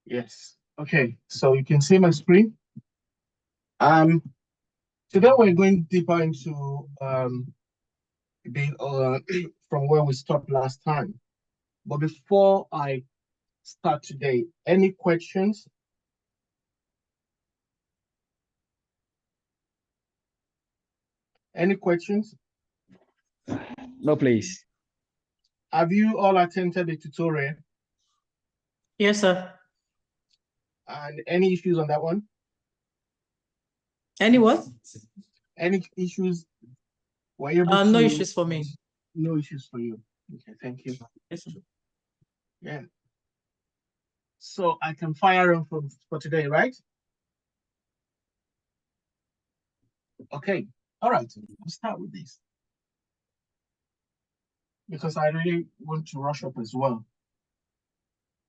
Yes. Okay, so you can see my screen. Um, Today we're going deeper into the from where we stopped last time. But before I start today, any questions? Any questions? No, please. Have you all attended the tutorial? Yes, sir. And any issues on that one? Any what? Any issues? Were you able to? No issues for me. No issues for you. Okay, thank you. Yes, sir. Yeah. So I can fire on for today, right? Okay. All right. Let's start with this because I really want to rush up as well.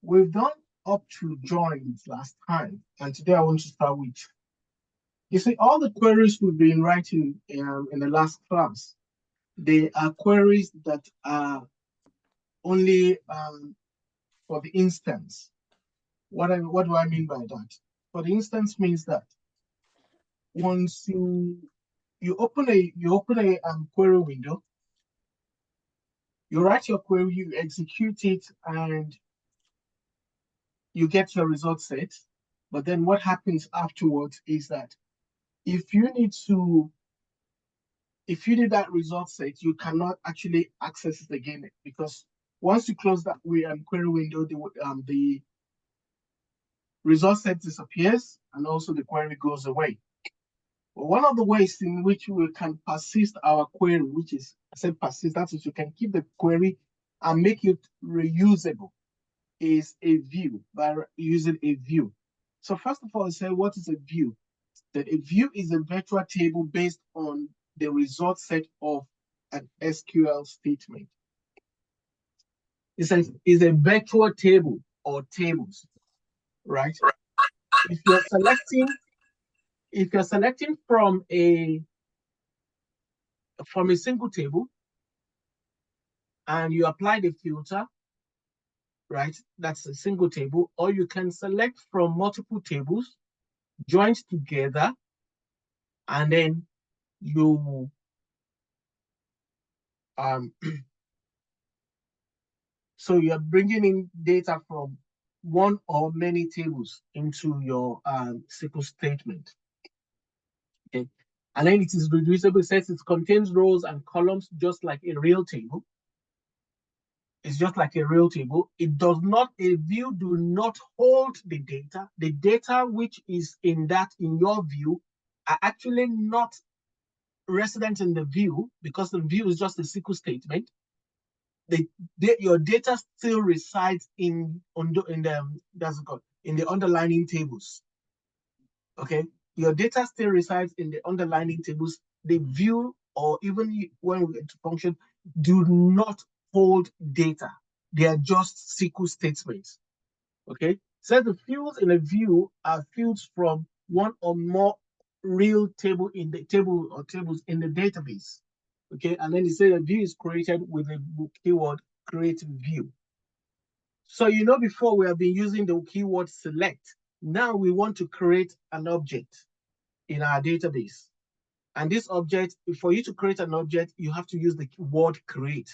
We've done up to joins last time, and today I want to start with. You see, all the queries we've been writing in the last class, they are queries that are only for the instance. What do I mean by that? For the instance means that once you open a query window, you write your query, you execute it, and you get your result set. But then what happens afterwards is that if you need that result set, you cannot actually access it again because once you close that query window, the result set disappears and also the query goes away. But one of the ways in which we can persist our query, which is, I said persist, that is, you can keep the query and make it reusable, is a view, by using a view. So first of all, I say, what is a view? That a view is a virtual table based on the result set of an SQL statement. It's a virtual table or tables, right? If you're selecting from a single table and you apply the filter, right? That's a single table, or you can select from multiple tables joined together, and then you so you're bringing in data from one or many tables into your SQL statement. Okay, and then it is reducible. It says it contains rows and columns just like a real table. It's just like a real table. It does not, a view do not hold the data. The data which is in your view are actually not resident in the view because the view is just a SQL statement. Your data still resides in the underlying tables. Okay, your data still resides in the underlying tables. The view, or even when we get to function, do not hold data. They are just SQL statements. Okay, so the fields in a view are fields from one or more real table in the table or tables in the database. Okay, and then it says a view is created with the keyword create view. So before we have been using the keyword select. Now we want to create an object in our database. And this object, for you to create an object, you have to use the word create.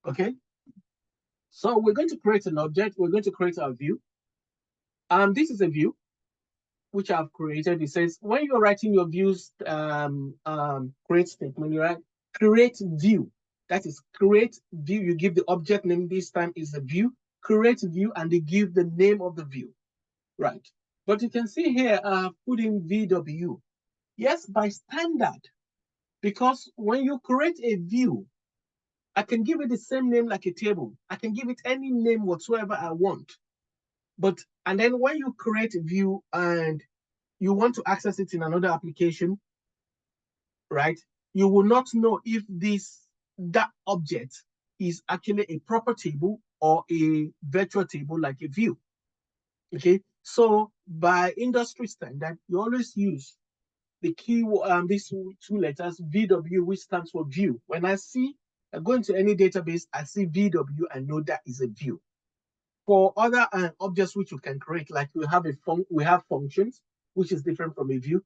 Okay? So we're going to create an object. We're going to create our view. This is a view which I've created. It says when you're writing your views create statement, you write create view. That is create view. You give the object name. This time is a view. Create view, and they give the name of the view. Right. But you can see here, put in VW. Yes, by standard, because when you create a view, I can give it the same name like a table. I can give it any name whatsoever I want. And then when you create a view and you want to access it in another application, right? You will not know if that object is actually a proper table or a virtual table like a view. Okay, so by industry standard, you always use the key these two letters VW, which stands for view. When I go into any database, I see VW, I know that is a view. For other objects which you can create, like we have functions, which is different from a view.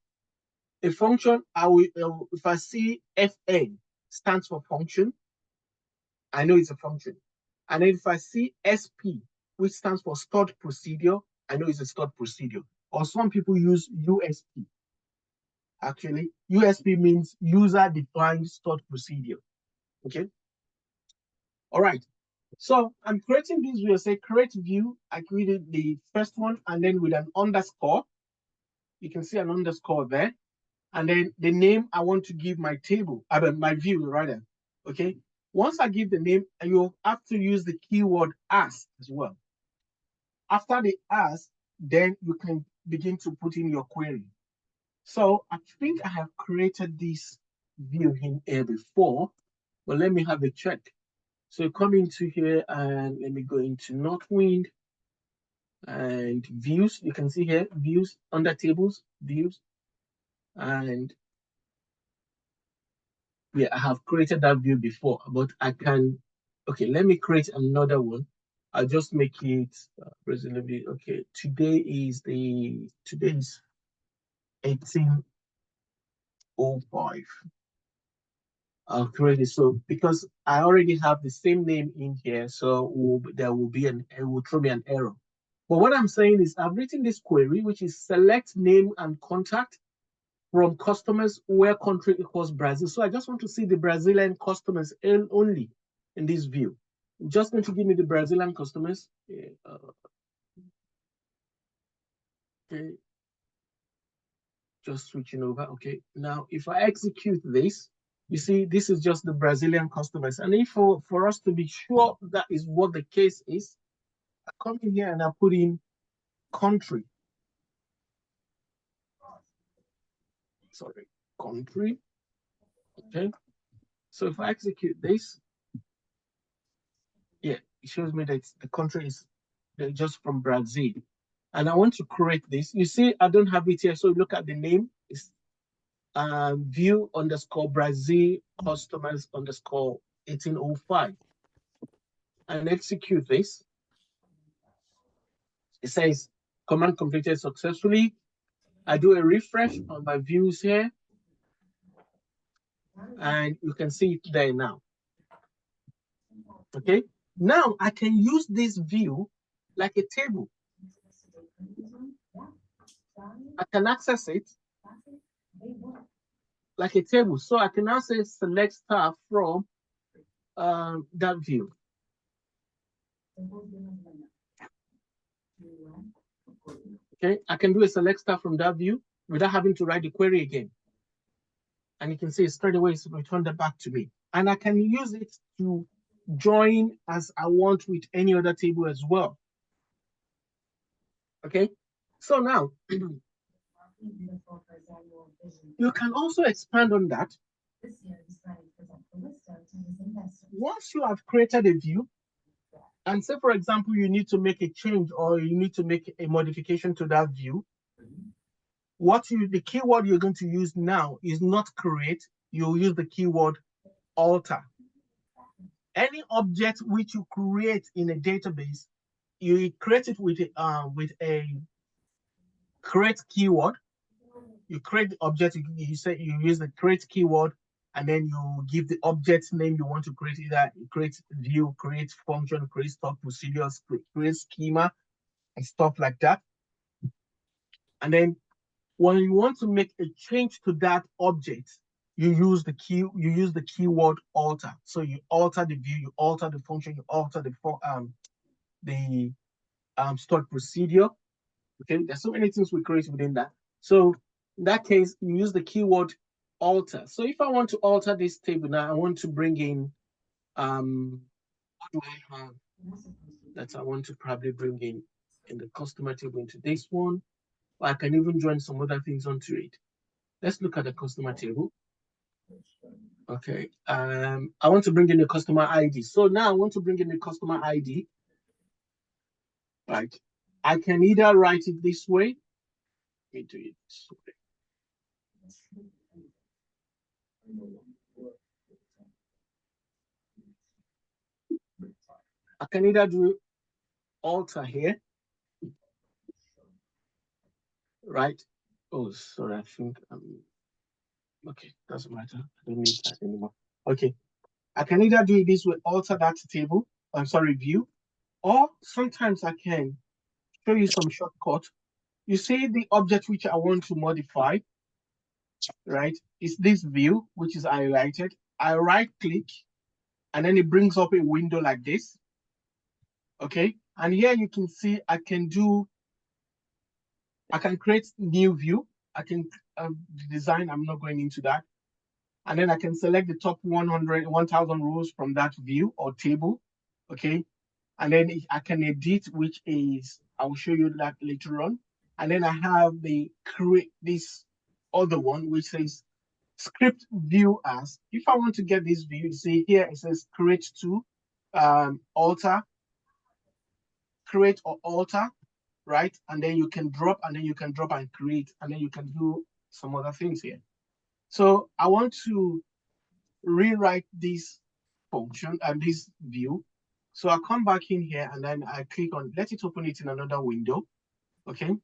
A function, if I see FN stands for function, I know it's a function. And then if I see SP, which stands for stored procedure, I know it's a stored procedure. Or some people use USP. Actually, USP means user defined stored procedure. Okay. All right. So I'm creating this view. Say create view. I created the first one, and then with an underscore. You can see an underscore there. And then the name I want to give my table, my view rather. Okay. Once I give the name, you have to use the keyword as well. After the as, then you can begin to put in your query. So I think I have created this view in here before, but let me have a check. So come into here and let me go into Northwind and views. You can see here views under tables, views, and yeah, I have created that view before, but I can, okay, let me create another one. I'll just make it presumably, okay, today is 18:05. I'll create it. So because I already have the same name in here, so there will be it will throw me an error. But what I'm saying is I've written this query, which is select name and contact from customers where country equals Brazil. So I just want to see the Brazilian customers only in this view. I'm just going to give me the Brazilian customers. Okay. Just switching over. Okay. Now, if I execute this, you see, this is just the Brazilian customers. And if for us to be sure that is what the case is, I come in here and I put in country. Sorry, country. Okay. So if I execute this, yeah, it shows me that the country is just from Brazil. And I want to create this. You see, I don't have it here. So look at the name. It's view underscore Brazil customers underscore 1805. And execute this. It says command completed successfully. I do a refresh on my views here. And you can see it there now. Okay. Now I can use this view like a table. I can access it like a table. So I can now say select star from that view. Okay, I can do a select star from that view without having to write the query again. And you can see straight away it's returned that back to me. And I can use it to join as I want with any other table as well. Okay, so now you can also expand on that. Once you have created a view, and say, for example, you need to make a change or you need to make a modification to that view, the keyword you're going to use now is not create, you'll use the keyword alter. Any object which you create in a database, you create it with a create keyword. You create the object, you use the create keyword, and then you give the object name you want to create, either create view, create function, create stored procedures, create schema, and stuff like that. And then when you want to make a change to that object, you use the keyword alter. So you alter the view, you alter the function, you alter the stored procedure. Okay, there's so many things we create within that. So in that case, you use the keyword alter. So if I want to alter this table now, I want to bring in what do I have that I want to probably bring in the customer table into this one. Or I can even join some other things onto it. Let's look at the customer table. Okay, I want to bring in the customer ID. So now I want to bring in the customer ID. Right, I can either write it this way. Let me do it this way. I can either do alter here, right? Oh, sorry, I think okay, doesn't matter. I don't need that anymore. Okay, I can either do it this way, alter that table, I'm sorry, view, or sometimes I can show you some shortcut. You see the object which I want to modify, right? Is this view, which is highlighted. I right click, and then it brings up a window like this. Okay, and here you can see I can create new view. I can design, I'm not going into that. And then I can select the top 1,000 rows from that view or table. Okay, and then I can edit, which is, I will show you that later on. And then I have the create this other one, which says script view as. If I want to get this view, you see here, it says create to alter, create or alter, right? And then you can drop, and then you can drop and create, and then you can do some other things here. So I want to rewrite this function and this view. So I come back in here and then I click on, let it open it in another window. Okay.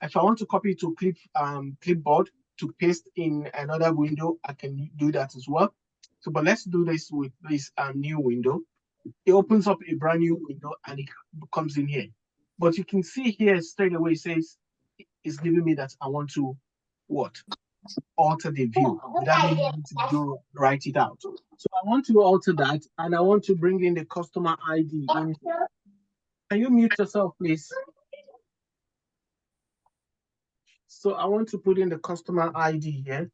If I want to copy it to clipboard to paste in another window, I can do that as well. So, but let's do this with this new window. It opens up a brand new window and it comes in here. But you can see here straight away, it says it's giving me that I want to what? Alter the view without me needing to go write it out. So I want to alter that and I want to bring in the customer ID in. Can you mute yourself, please? So I want to put in the customer ID here.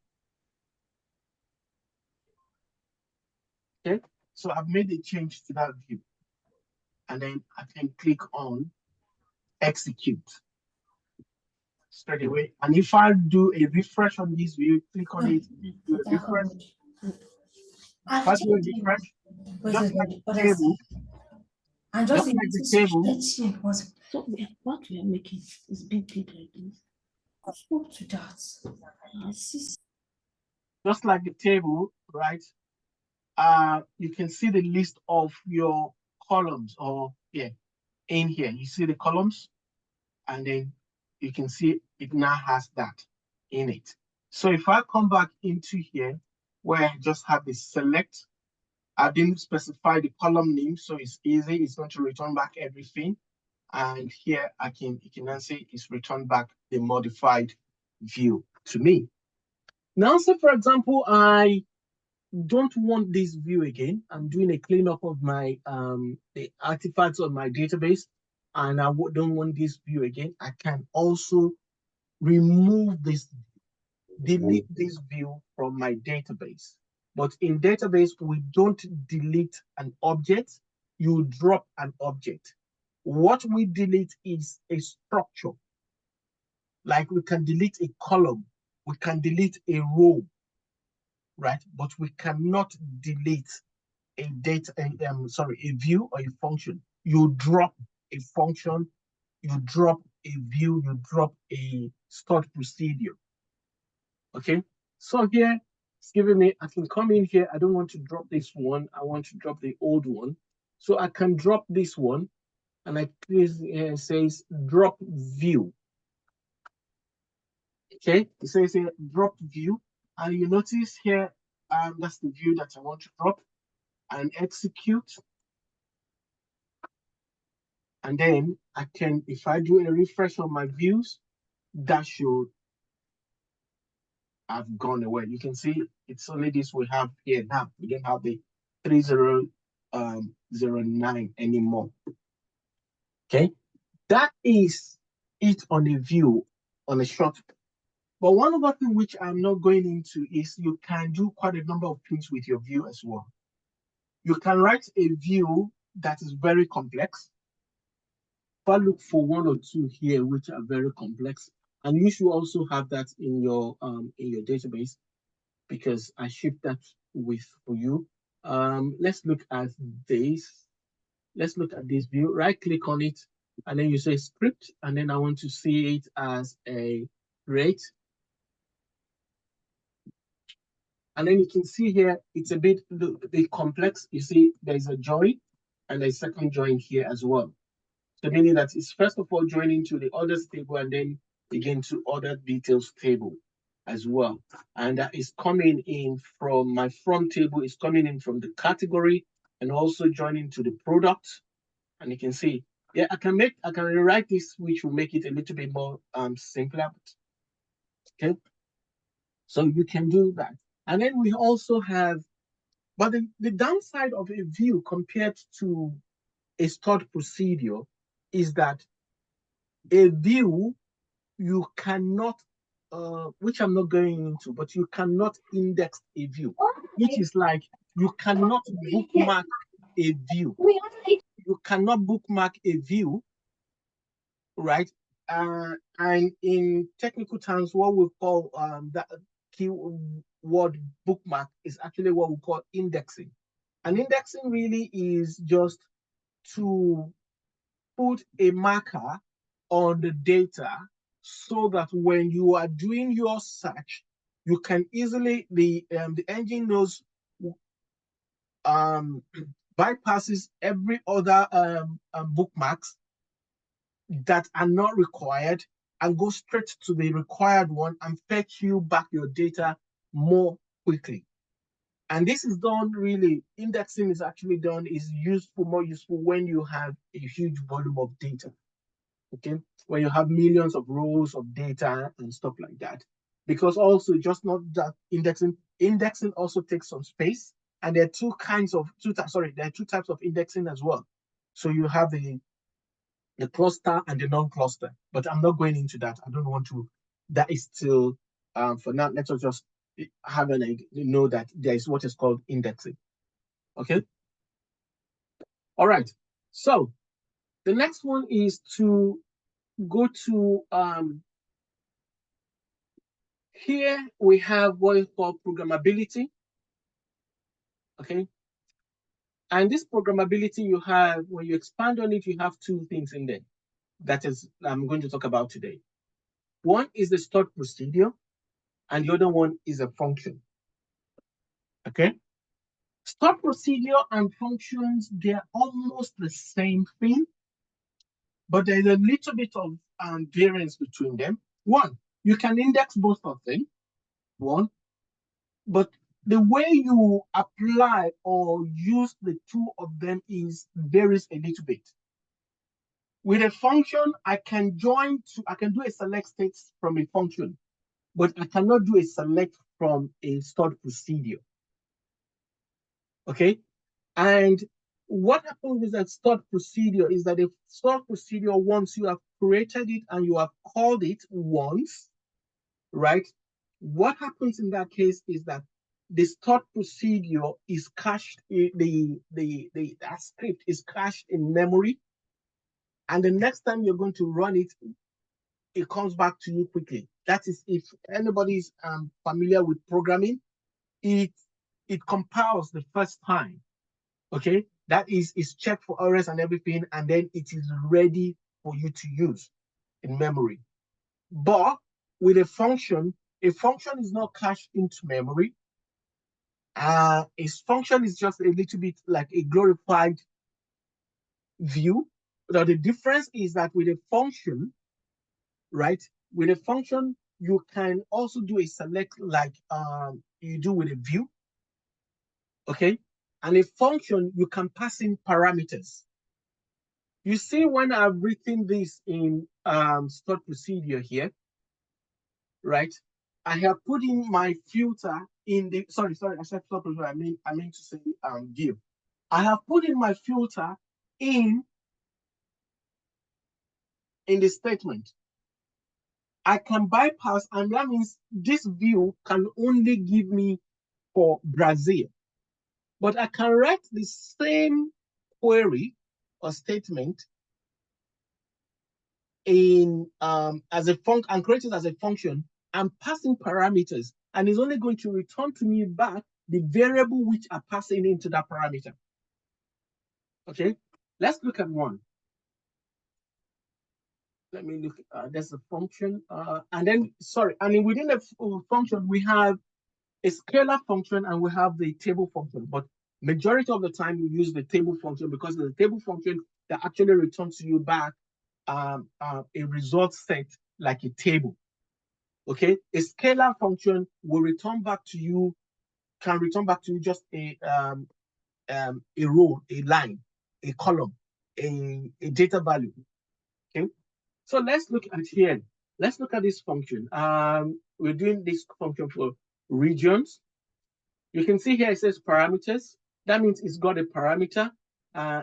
Okay, so I've made a change to that view. And then I can click on execute straight away. And if I do a refresh on this view, click on it, do a refresh. If I do a refresh, just like the table, and just like the table. So what we are making is big like this. I spoke to that. Just like the table, right? You can see the list of your columns, or in here you see the columns, and then you can see it now has that in it. So if I come back into here where I just have the select, I didn't specify the column name, so it's easy. It's going to return back everything. And here you can now see it's returned back the modified view to me. Now, say for example, I don't want this view again. I'm doing a cleanup of my the artifacts on my database, and I don't want this view again. I can also remove this, delete this view from my database. But in database, we don't delete an object, you drop an object. What we delete is a structure. Like we can delete a column, we can delete a row, right? But we cannot delete a a view or a function. You drop a function, you drop a view, you drop a stored procedure. Okay, so here it's giving me, I can come in here, I don't want to drop this one, I want to drop the old one. So I can drop this one, and I click here, it says drop view. Okay, it says here drop view, and you notice here, that's the view that I want to drop, and execute. And then I can, if I do a refresh on my views, that should have gone away. You can see it's only this we have here now. We don't have the 3009 anymore. Okay, that is it on a view, on a short. But one other thing which I'm not going into is you can do quite a number of things with your view as well. You can write a view that is very complex. If I look for one or two here which are very complex, and you should also have that in your database, because I shipped that for you. Let's look at this. Let's look at this view. Right click on it, and then you say script, and then I want to see it as a rate. And then you can see here, it's a bit complex. You see there's a join and a second join here as well. So meaning that it's first of all joining to the others table and then again to other details table as well. And that is coming in from my from table, is coming in from the category and also joining to the product. And you can see, yeah, I can rewrite this, which will make it a little bit more simpler. Okay. So you can do that. And then we also have, but the downside of a view compared to a stored procedure is that a view, you cannot, which I'm not going into, but you cannot index a view, which is like you cannot bookmark a view. You cannot bookmark a view, right? And in technical terms, what we call that keyword bookmark is actually what we call indexing. And indexing really is just to put a marker on the data so that when you are doing your search, you can easily, the engine knows, bypasses every other bookmarks that are not required and go straight to the required one and fetch you back your data more quickly. And this is done really, indexing is actually done, is more useful when you have a huge volume of data. Okay, when you have millions of rows of data and stuff like that. Because also just not that indexing also takes some space. And there are two types of indexing as well. So you have the cluster and the non-cluster, but I'm not going into that. I don't want to, that is still, for now, let's just have an idea, know that there is what is called indexing. Okay. All right. So the next one is to go to, here we have what is called programmability. Okay. And this programmability you have, when you expand on it, you have two things in there. That is, I'm going to talk about today. One is the stored procedure, and the other one is a function. Okay. Stored procedure and functions, they're almost the same thing, but there's a little bit of variance between them. One, you can index both of them, but the way you apply or use the two of them varies a little bit. With a function, I can do a select state from a function, but I cannot do a select from a stored procedure. Okay, and what happens with that stored procedure is that a stored procedure, once you have created it and you have called it once, right? What happens in that case is that the stored procedure is cached, that script is cached in memory. And the next time you're going to run it, it comes back to you quickly. That is, if anybody's familiar with programming, it compiles the first time. Okay, that is checked for errors and everything, and then it is ready for you to use in memory. But with a function is not cached into memory. A function is just a little bit like a glorified view. But the difference is that with a function, right? With a function, you can also do a select like you do with a view. Okay, and a function, you can pass in parameters. You see, when I've written this in stored procedure here, right? I have put in my filter in the, sorry, I said stored procedure, I mean to say view. I have put in my filter in the statement. I can bypass, and that means this view can only give me for Brazil. But I can write the same query or statement in as a function and create it as a function and passing parameters, and it's only going to return to me back the variable which are passing into that parameter. Okay, let's look at one. Let me look. There's a function, and then and within the function we have a scalar function and we have the table function. But majority of the time we use the table function because the table function that actually returns to you back a result set like a table. Okay, a scalar function will return back to you, can return back to you just a row, a line, a column, a data value. Okay, so let's look at here. Let's look at this function. We're doing this function for regions. You can see here it says parameters. That means it's got a parameter.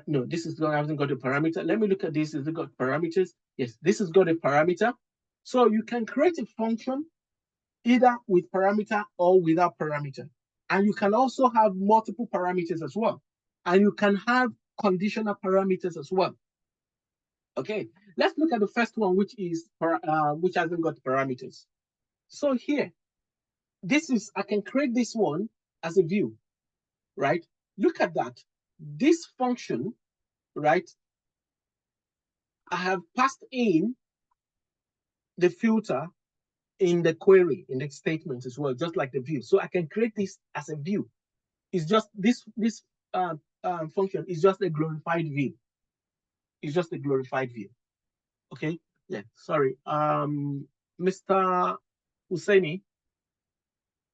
No, this hasn't got a parameter. Let me look at this. Has it got parameters? Yes, this has got a parameter. So you can create a function either with parameter or without parameter. And you can also have multiple parameters as well. And you can have conditional parameters as well. Okay, let's look at the first one, which hasn't got parameters. So here, I can create this one as a view, right? Look at that. This function, right? I have passed in the filter in the query, in the statement as well, just like the view. So I can create this as a view. It's just this function is just a glorified view. It's just a glorified view. Okay. Yeah. Sorry. Mr. Husseini,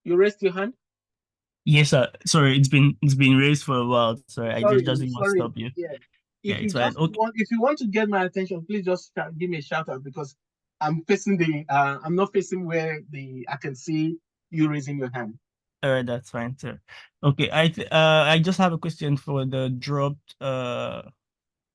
you raised your hand. Yes, sir. Sorry, it's been raised for a while. Sorry, I just didn't want to stop you. Yeah. Yeah, If you it's fine. just Okay. if you want to get my attention, please just give me a shout out, because I'm facing I'm not facing where I can see you raising your hand. All right, that's fine, sir. Okay, I just have a question for the dropped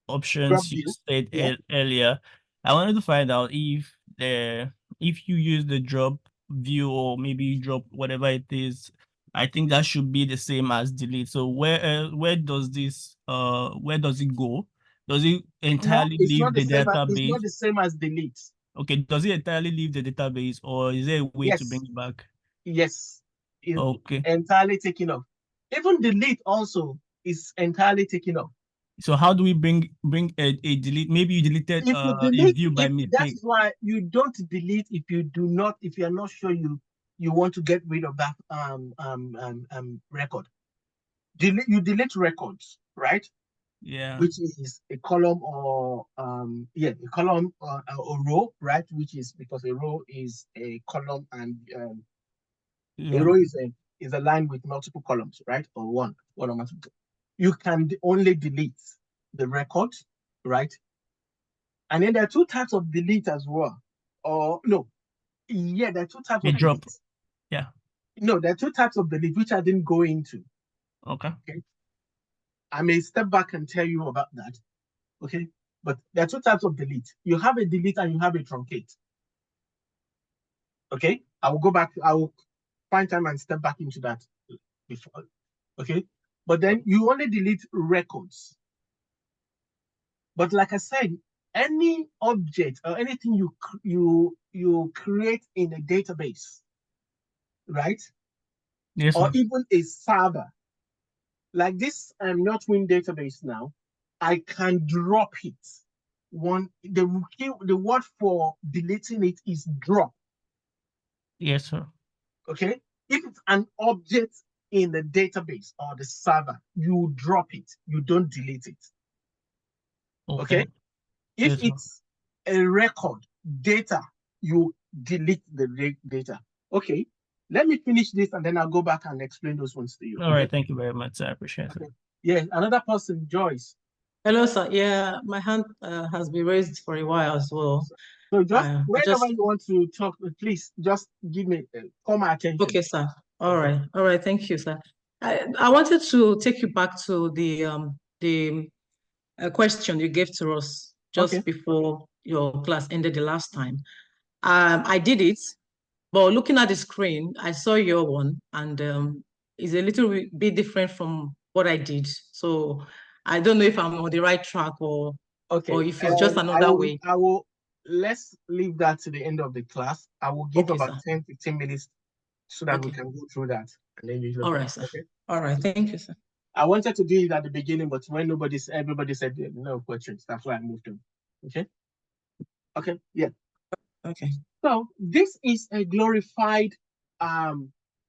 options Drop you view. said Yeah. earlier. I wanted to find out if you use the drop view, or maybe you drop whatever it is. I think that should be the same as delete. So where does it go? Does it No, entirely it's leave not the the same. It's database? not the same as delete. Okay, does it entirely leave the database, or is there a way to Yes. bring it back? Yes. It's Okay. entirely taken off. Even delete also is entirely taken off. So how do we bring a delete? Maybe you deleted If you a delete, view by that mistake. is why you don't delete if you're not sure you want to get rid of that record. You delete records, right? Yeah. Which is a column or a column or a row, right? Which is because a row is a column, and a Yeah. row is a line with multiple columns, right? Or one or multiple. You can only delete the record, right? And then there are two types of delete as well. Or no, yeah, there are two types A of drop. delete. Yeah. No, there are two types of delete which I didn't go into. Okay. I may step back and tell you about that. Okay, but there are two types of delete. You have a delete and you have a truncate. Okay, I will go back. I will find time and step back into that before. Okay, but then you only delete records. But like I said, any object or anything you create in a database, right? Yes, Or sir. even a server, like this Northwind database now, I can drop it. The word for deleting it is drop. Yes, sir. Okay, if it's an object in the database or the server, you drop it, you don't delete it. Okay, if Yes, sir. it's a record data, you delete the data. Okay, let me finish this and then I'll go back and explain those ones to you. All right. Thank you very much, sir. I appreciate it. Yeah, another person, Joyce. Hello, sir. Yeah, my hand has been raised for a while as well. So just I whenever you want to talk, please just give me call my attention. Okay, sir. All right. Thank you, sir. I wanted to take you back to the question you gave to us just before your class ended the last time. I did it, but looking at the screen, I saw your one, and it's a little bit different from what I did. So I don't know if I'm on the right track or if it's just another way. Let's leave that to the end of the class. I will give about 10-15 minutes so that we can go through that. And then you All right, sir. All right, thank you, sir. I wanted to do it at the beginning, but when everybody said no questions, that's why I moved on. Okay, yeah. Okay. So this is a glorified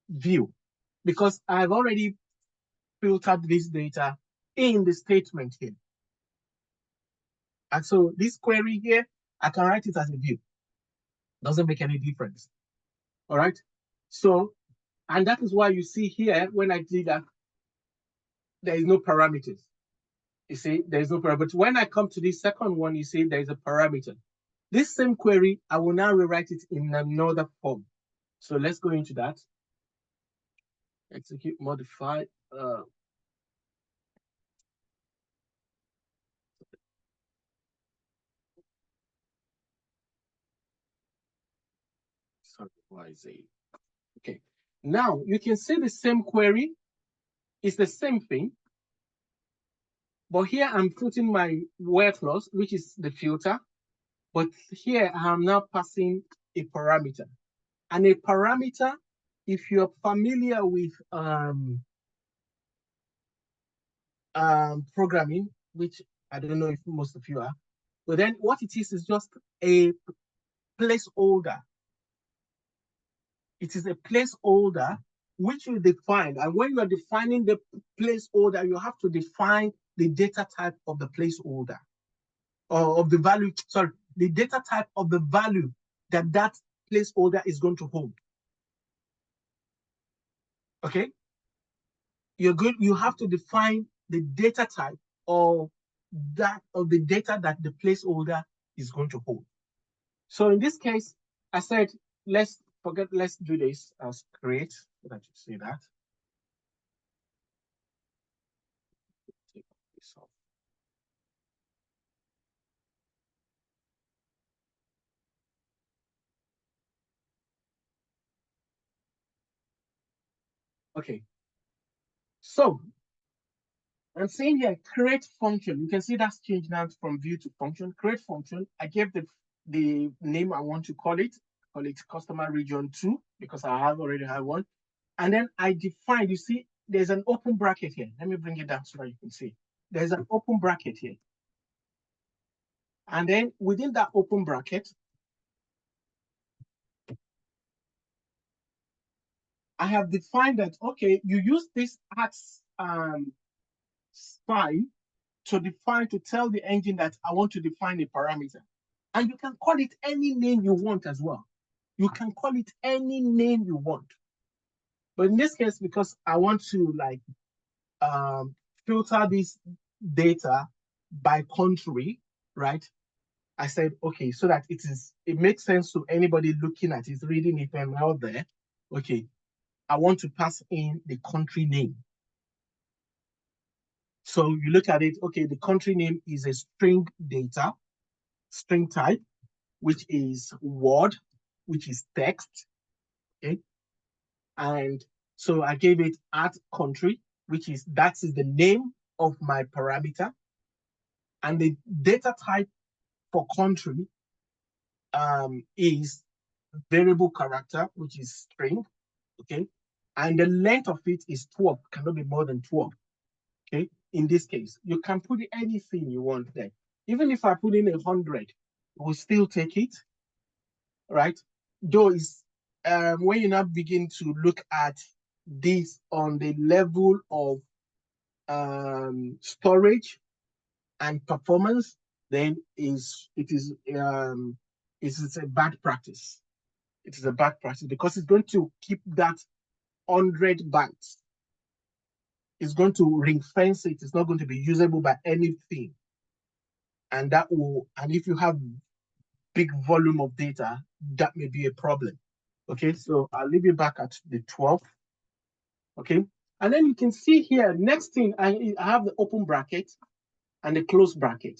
view because I've already filtered this data in the statement here. And so this query here, I can write it as a view. Doesn't make any difference. All right. So, and that is why you see here, when I did that, there is no parameters. You see, there is no parameter. But when I come to this second one, you see there is a parameter. This same query, I will now rewrite it in another form. So let's go into that. Execute, modify. Sorry, why is it? Okay. Now you can see the same query. It's the same thing. But here I'm putting my where clause, which is the filter. But here I am now passing a parameter. And a parameter, if you're familiar with programming, which I don't know if most of you are, but then what it is just a placeholder. It is a placeholder which you define. And when you are defining the placeholder, you have to define the data type of the placeholder, or of the value, sorry, the data type of the value that that placeholder is going to hold. Okay? You're good. You have to define the data type of the data that the placeholder is going to hold. So in this case, I said, let's do this as create, so that you see that. Take this off. Okay. So I'm saying here, create function. You can see that's changed now from view to function. Create function. I gave the name I want to call it customer region 2, because I already have one. And then I defined, you see, there's an open bracket here. Let me bring it down so that you can see. There's an open bracket here. And then within that open bracket, I have defined that, okay, you use this as spy to tell the engine that I want to define a parameter. And you can call it any name you want as well. You can call it any name you want. But in this case, because I want to like filter this data by country, right? I said, okay, so that it makes sense to anybody looking at it, reading it and out there. Okay, I want to pass in the country name. So you look at it, okay, the country name is a string data, string type, which is word, which is text, okay? And so I gave it @country, which is, that is the name of my parameter. And the data type for country is variable character, which is string, okay? And the length of it is 12, cannot be more than 12, okay? In this case, you can put anything you want there. Even if I put in 100, we'll still take it, right? Though is when you now begin to look at this on the level of storage and performance, then it is a bad practice. It is a bad practice because it's going to keep that 100 bytes. It's going to ring fence it. It's not going to be usable by anything. And if you have big volume of data, that may be a problem. Okay, so I'll leave you back at the 12. Okay, and then you can see here, next thing, I have the open bracket and the close bracket.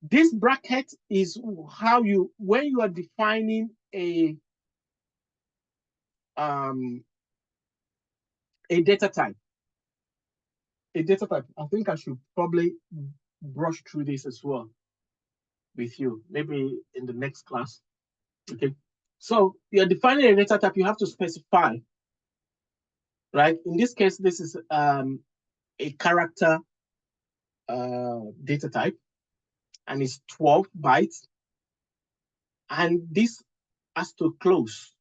This bracket is how when you are defining a data type. I think I should probably brush through this as well with you, maybe in the next class. Okay, so you're defining a data type, you have to specify, right? In this case, this is a character data type, and it's 12 bytes. And this has to close.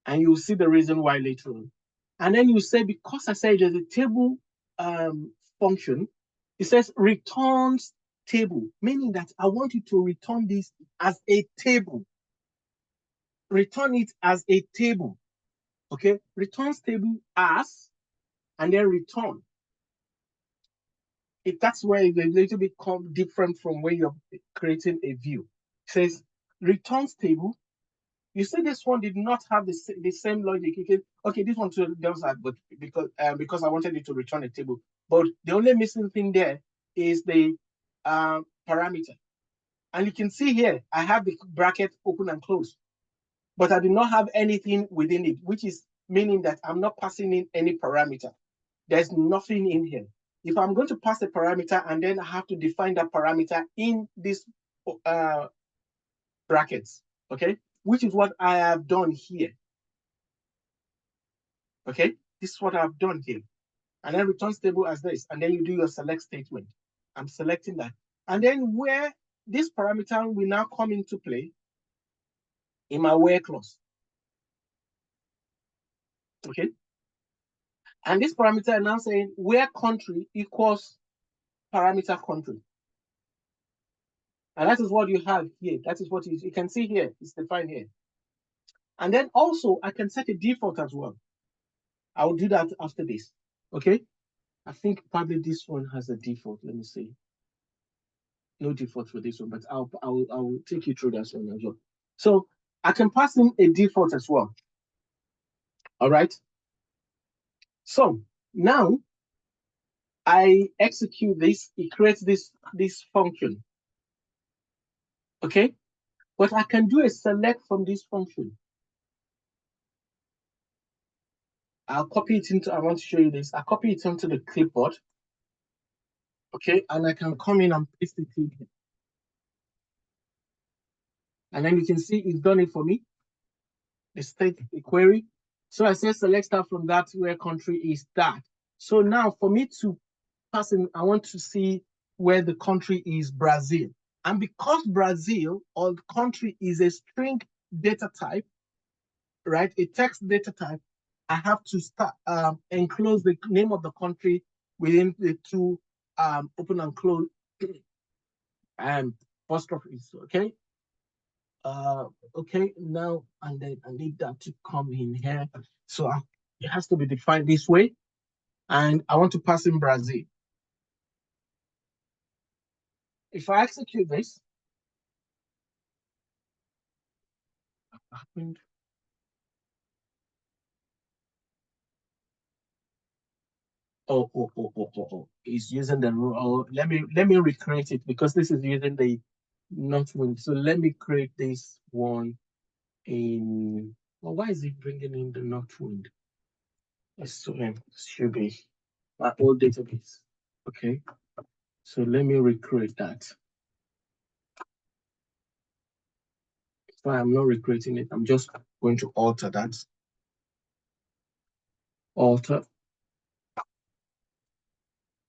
And you'll see the reason why later on. And then you say, because I said there's a table function, It says returns table, meaning that I want you to return this as a table. Return it as a table. Okay, returns table as, and then return. If that's where it's a little bit different from when you're creating a view. It says returns table. You see, this one did not have the same logic. You can, okay, this one too does that, but because I wanted it to return a table. But the only missing thing there is the parameter. And you can see here, I have the bracket open and close, but I do not have anything within it, which is meaning that I'm not passing in any parameter. There's nothing in here. If I'm going to pass a parameter and then I have to define that parameter in this brackets, okay, which is what I have done here. Okay, this is what I've done here. And then returns table as this, and then you do your select statement. I'm selecting that. And then where this parameter will now come into play in my where clause. Okay. And this parameter is now saying where country equals parameter country. And that is what you have here. That is what you can see here. It's defined here. And then also I can set a default as well. I will do that after this. Okay. I think probably this one has a default. Let me see. No default for this one, but I'll take you through that one as well. So I can pass in a default as well. All right. So now I execute this, it creates this function. Okay, but I can do a select from this function. I'll copy it into, I want to show you this. I copy it onto the clipboard. Okay, and I can come in and paste it in here. And then you can see it's done it for me. The state, the query. So I say select star from that where country is that. So now for me to pass in, I want to see where the country is Brazil. And because Brazil or the country is a string data type, right, a text data type, I have to start enclose the name of the country within the two open and close apostrophes. Okay. Okay, now and then I need that to come in here. So it has to be defined this way. And I want to pass in Brazil. If I execute this, what happened? Oh. It's using the rule. Let me recreate it because this is using the Northwind. So let me create this one in. Well, why is it bringing in the Northwind? Should be my old database. Okay. So let me recreate that. So I'm not recreating it. I'm just going to alter that. Alter.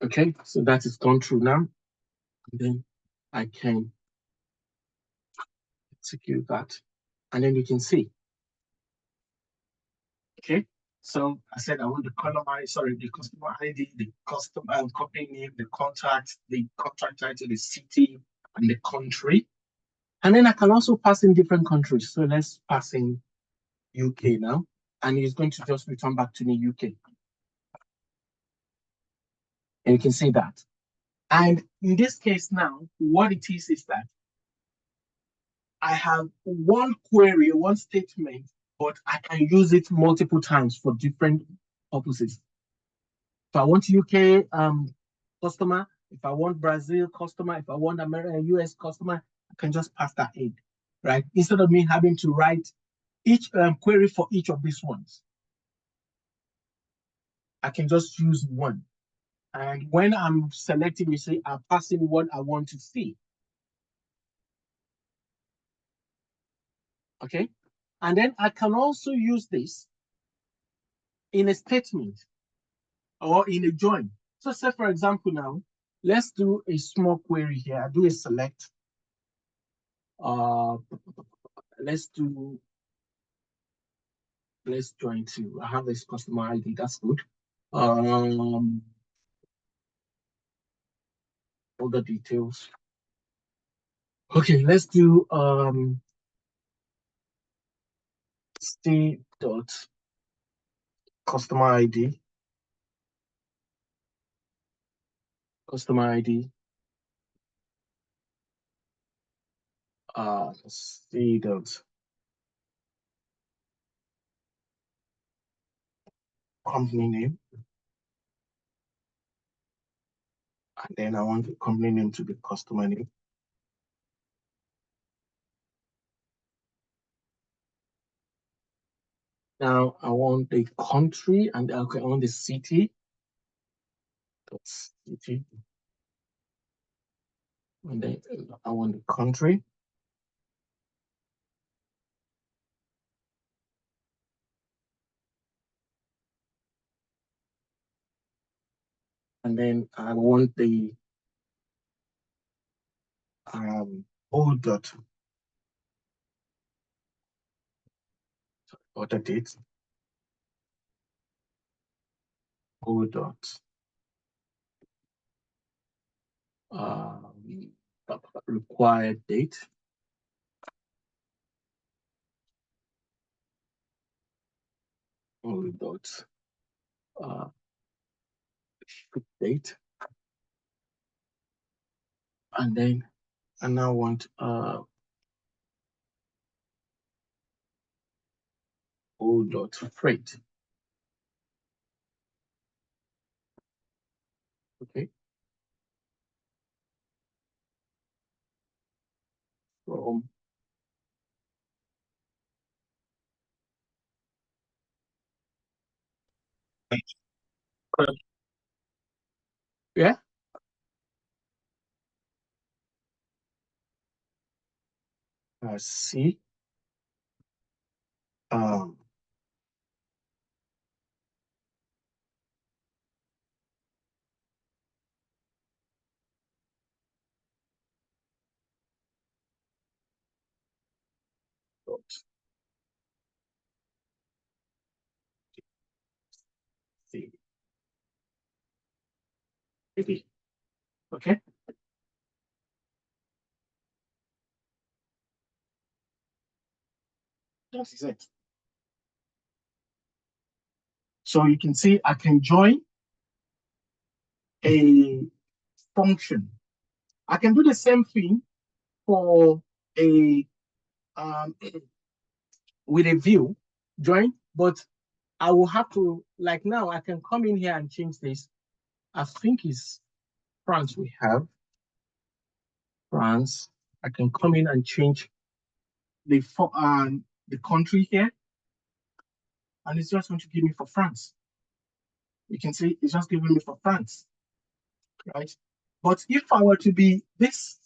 Okay, so that is gone through now. And then I can execute that. And then you can see. Okay, so I said I want the column the customer ID, the customer company name, the contract title, the city, and the country. And then I can also pass in different countries. So let's pass in UK now. And it's going to just return back to me UK. And you can see that. And in this case now, what it is that I have one query, one statement, but I can use it multiple times for different purposes. If I want UK customer, if I want Brazil customer, if I want American US customer, I can just pass that in, right? Instead of me having to write each query for each of these ones. I can just use one. And when I'm selecting, you see, I'm passing what I want to see. Okay. And then I can also use this in a statement or in a join. So say, for example, now, let's do a small query here. I do a select. Let's join to, I have this customer ID, that's good. all the details. Okay, let's do C dot customer ID. Customer ID. C dot company name. And then I want the company name to be customer name. Now I want the country and I want the city. City. And then I want the country. And then I want the O dot order date. O dot required date. O dot ship date. And then I now want O dot freight. Okay. From yeah. C dot C. Okay. That is it. So you can see I can join a function. I can do the same thing for a with a view join, but I will have to, like now, I can come in here and change this. I think it's France we have. France. I can come in and change the country here. And it's just going to give me for France. You can see it's just giving me for France, right? But if I were to be this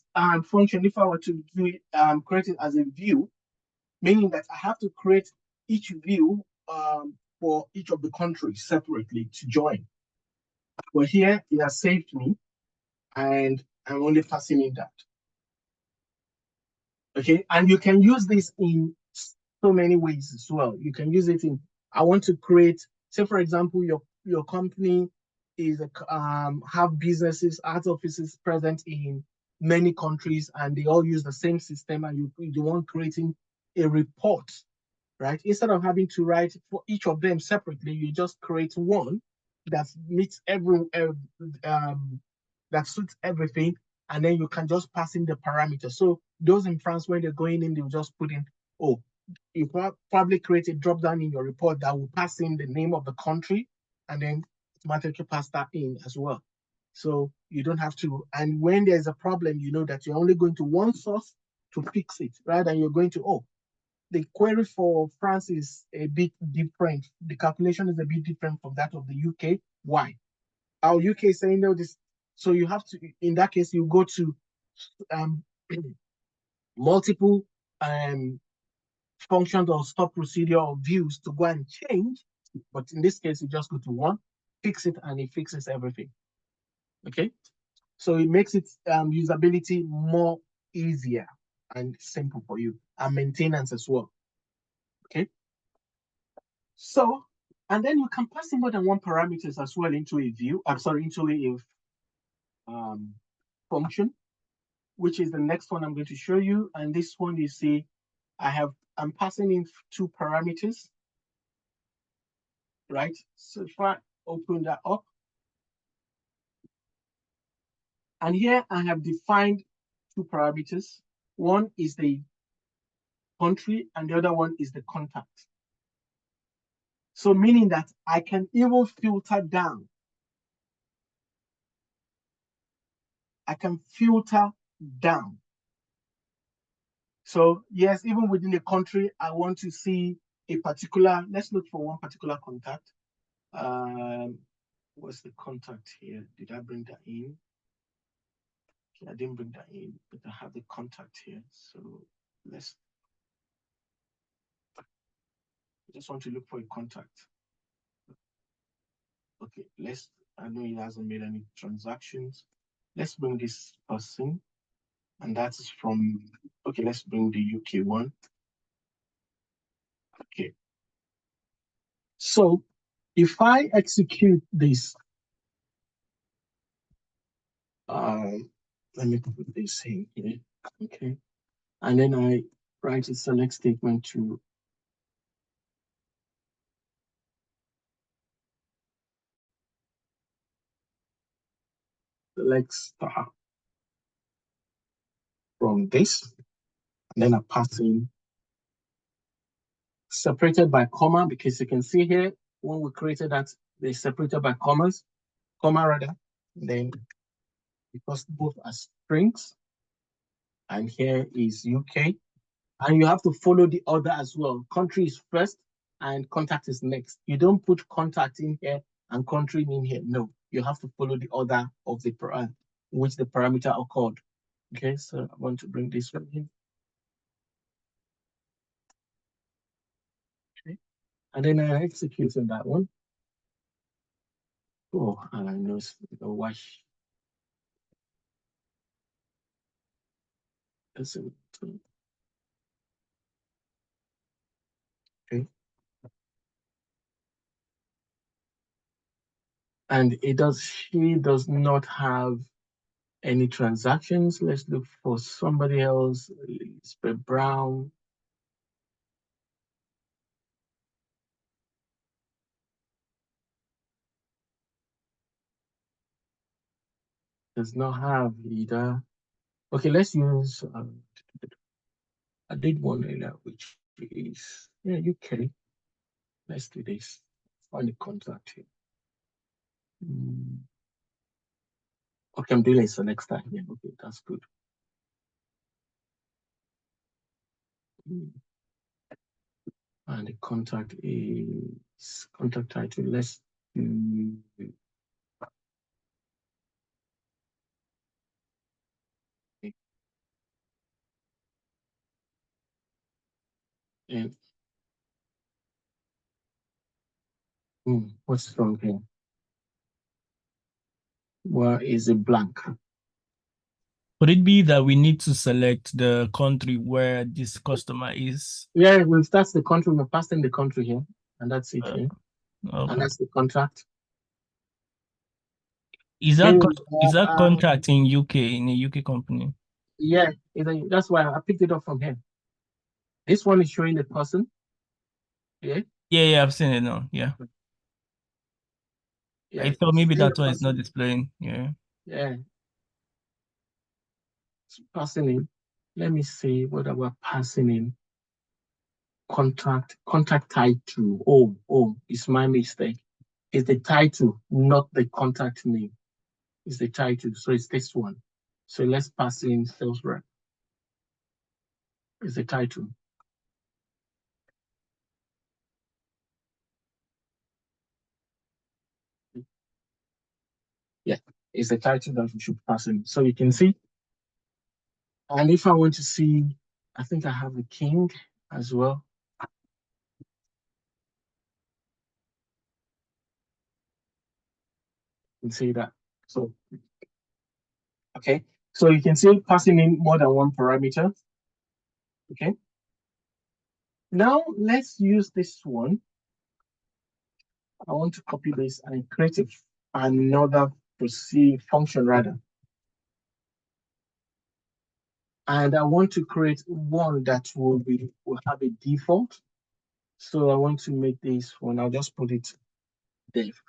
function, if I were to do it, create it as a view, meaning that I have to create each view for each of the countries separately to join. But here it has saved me, and I'm only passing in that. Okay, and you can use this in so many ways as well. You can use it in, I want to create, say for example, your company is have businesses, art offices present in many countries, and they all use the same system, and you want creating a report, right? Instead of having to write for each of them separately, you just create one that meets that suits everything, and then you can just pass in the parameters. So those in France, when they're going in, they'll just put in, oh, you probably create a drop down in your report that will pass in the name of the country, and then automatically pass that in as well. So you don't have to, and when there's a problem, you know that you're only going to one source to fix it, rather than you're going to, oh, the query for France is a bit different. The calculation is a bit different from that of the UK. Why? Our UK is saying no, this. So you have to, in that case, you go to multiple functions or stop procedure or views to go and change. But in this case, you just go to one, fix it, and it fixes everything. Okay. So it makes it usability more easier and simple for you, and maintenance as well. Okay. So, and then you can pass in more than one parameters as well into a view. I'm sorry, into a function, which is the next one I'm going to show you. And this one, you see, I'm passing in 2 parameters, right? So if I open that up, and here I have defined 2 parameters. One is the country and the other one is the contact. So meaning that I can even filter down. I can filter down. So yes, even within a country, I want to see a particular, let's look for one particular contact. What's the contact here? Did I bring that in? Okay, I didn't bring that in, but I have the contact here. So I just want to look for a contact. Okay, I know he hasn't made any transactions. Let's bring this person, and that is from, okay, let's bring the UK one. Okay. So if I execute this, let me put this in here, okay. And then I write a select statement to select star from this, and then I pass in separated by comma, because you can see here, when we created that, they separated by comma rather, then because both are strings, and here is UK, and you have to follow the order as well. Country is first and contact is next. You don't put contact in here and country in here. No, you have to follow the order of the which the parameter occurred. Okay, so I want to bring this one in. Okay, and then I execute on that one. Oh, and I know it's the wash. Okay. And she does not have any transactions. Let's look for somebody else. Elizabeth Brown. Does not have either. Okay, let's use, I did one earlier, which is, yeah, UK. Let's do this. Find the contact here. Okay, I'm doing it so next time. Yeah, okay, that's good. And the contact is contact title. Let's do. And what's wrong here? Well, is a blank. Would it be that we need to select the country where this customer is? Yeah, that's the country. We're passing the country here, and that's it here. Okay. And that's the contract. Is that contract in UK, in a UK company? Yeah, that's why I picked it up from here. This one is showing the person. Yeah. Yeah, I've seen it now. Yeah. I thought maybe that one is not displaying. Yeah. Yeah. It's passing in. Let me see whether we're passing in contact title. Oh, it's my mistake. It's the title, not the contact name. It's the title. So it's this one. So let's pass in sales rep. It's the title. Yeah, it's the title that we should pass in. So you can see. And if I want to see, I think I have the king as well. You can see that. So, okay. So you can see passing in more than one parameter. Okay. Now let's use this one. I want to copy this and create another function rather. and I want to create one that will have a default. So I want to make this one. I'll just put it dev.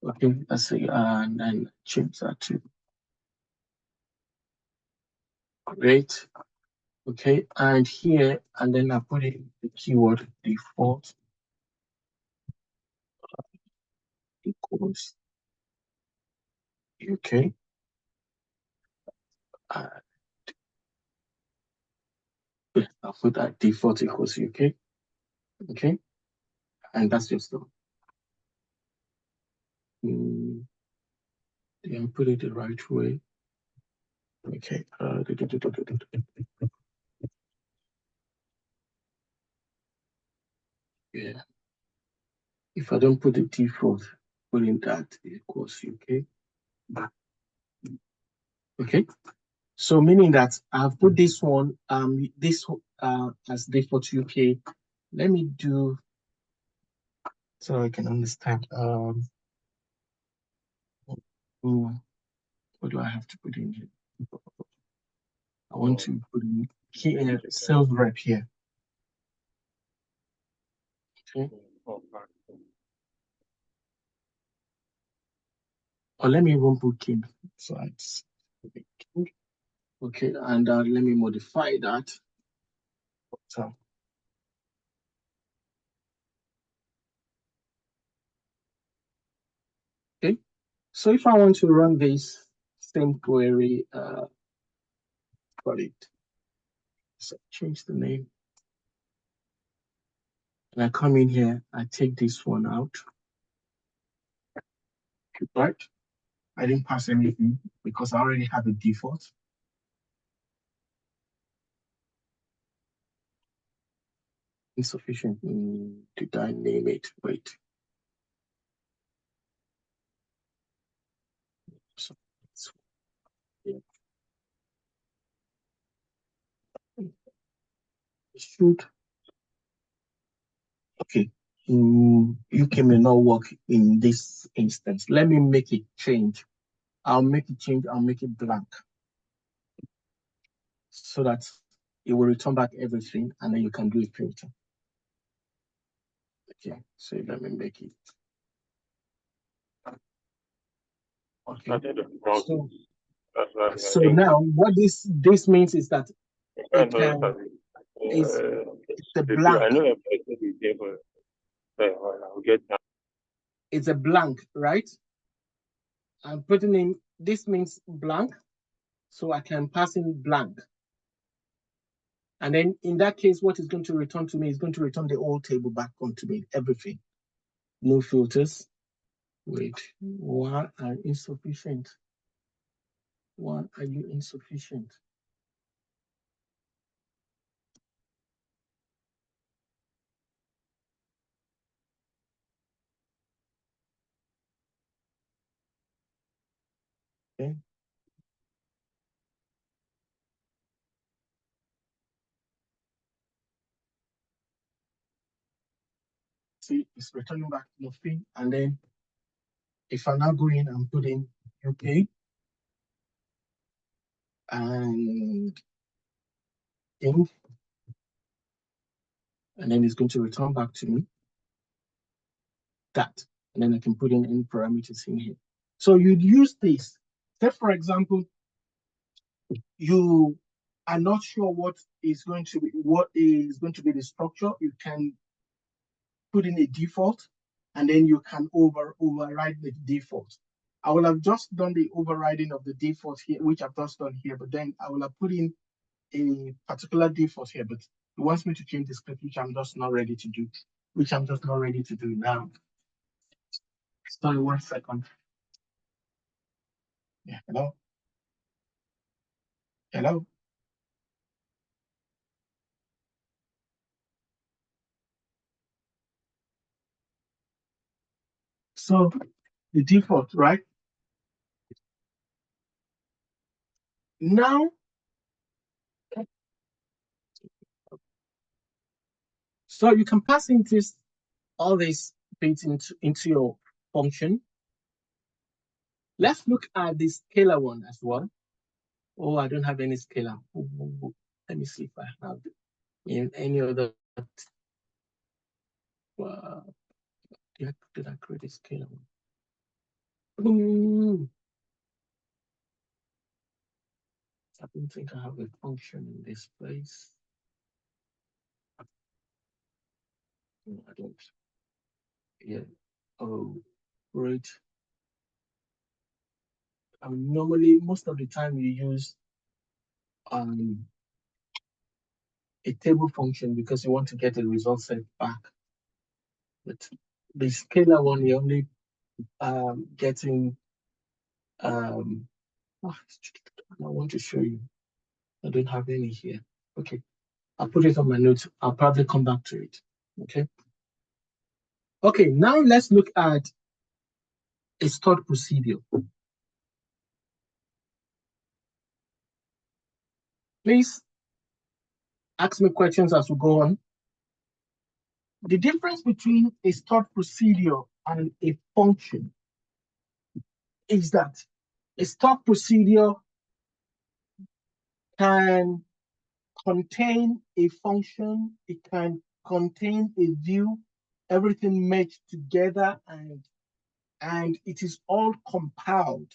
Okay, let's see, and then change that to create. Okay, and here, and then I put in the keyword default equals UK. I'll put that default equals UK. Okay, and that's just done. Did I put it the right way? Okay. Yeah. If I don't put the default, put in that equals UK. Okay. So meaning that I've put this one, as default UK. Let me do so I can understand. What do I have to put in here? I want to put in here sales rep here. Okay. Or let me even put king. So it's king. Okay, and let me modify that. So okay, so if I want to run this same query, for it, so change the name, and I come in here, I take this one out, right? I didn't pass anything because I already have a default. Insufficient. Did I name it? Wait. So, yeah. Should. Okay. UK may not work in this instance. Let me make it change. I'll make it change. I'll make it blank so that it will return back everything, and then you can do a filter. Okay. So let me make it. Okay. So now what this means is that it's a blank. It's a blank, right? I'm putting in, this means blank, so I can pass in blank. And then in that case, what is going to return to me is going to return the whole table back onto me, everything. No filters. Wait, why are insufficient? Why are you insufficient? Okay. See, it's returning back nothing. And then if I now go in and put in UK and ink, and then it's going to return back to me that. And then I can put in any parameters in here. So you'd use this. Say, for example, you are not sure what is going to be the structure. You can put in a default, and then you can override the default. I will have just done the overriding of the default here, which I've just done here, but then I will have put in a particular default here, but it wants me to change the script, which I'm just not ready to do, now. Sorry, 1 second. Yeah, hello? Hello? So the default, right? Now, so you can pass into all these bits into your function. Let's look at the scalar one as well. Oh, I don't have any scalar. Let me see if I have in any other. Did I create a scalar one? I don't think I have a function in this place. No, I don't. Yeah. Oh, great. Normally, most of the time you use a table function because you want to get a result set back. But the scalar one, you're only getting I want to show you. I don't have any here. Okay. I'll put it on my notes. I'll probably come back to it. Okay. Okay, now let's look at a stored procedure. Please ask me questions as we go on. The difference between a stored procedure and a function is that a stored procedure can contain a function, it can contain a view, everything merged together, and it is all compiled.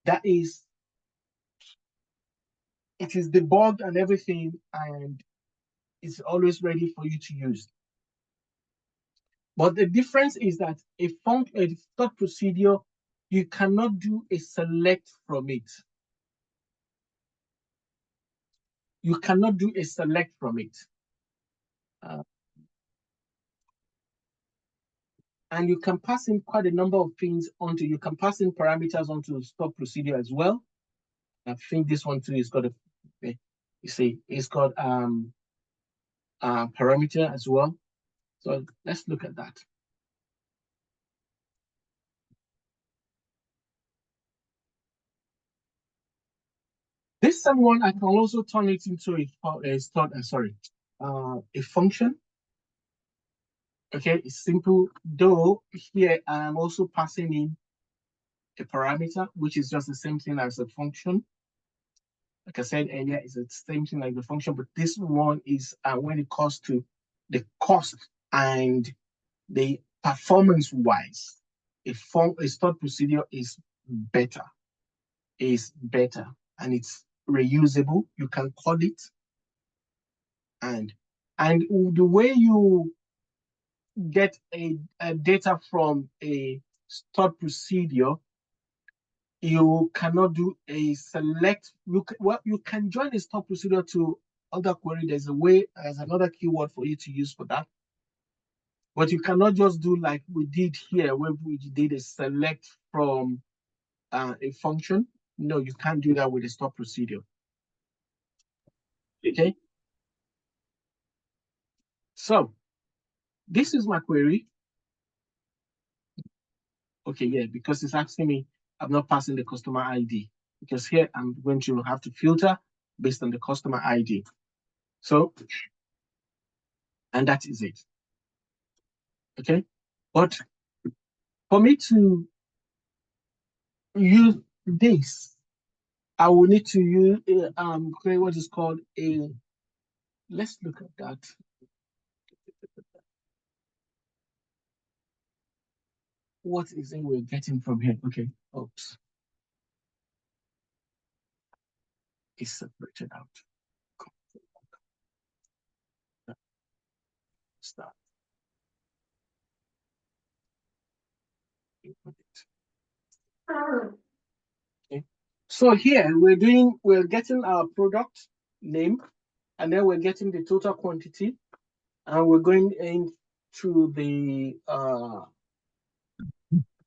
That is, it is debugged and everything, and it's always ready for you to use. But the difference is that a stored procedure, you cannot do a select from it. You cannot do a select from it. And you can pass in quite a number of things onto, you can pass in parameters onto the stored procedure as well. I think this one too is got you see, it's got parameter as well. So let's look at that. This same one, I can also turn it into a function. Okay, it's simple, though here I'm also passing in a parameter, which is just the same thing as a function. Like I said earlier, it's the same thing like the function, but this one is when it comes to the cost and the performance-wise, a stored procedure is better, and it's reusable. You can call it, and the way you get a data from a stored procedure, you cannot do a select. You can join a stored procedure to other query. There's another keyword for you to use for that. But you cannot just do like we did here, where we did a select from a function. No, you can't do that with a stored procedure. Okay. So this is my query. Okay, yeah, because it's asking me, I'm not passing the customer ID, because here I'm going to have to filter based on the customer ID. So, and that is it. Okay, but for me to use this, I will need to use create what is called a. Let's look at that. What is it we're getting from here? Okay, oops. It's separated out. Start. Okay. So here we're getting our product name, and then we're getting the total quantity, and we're going into the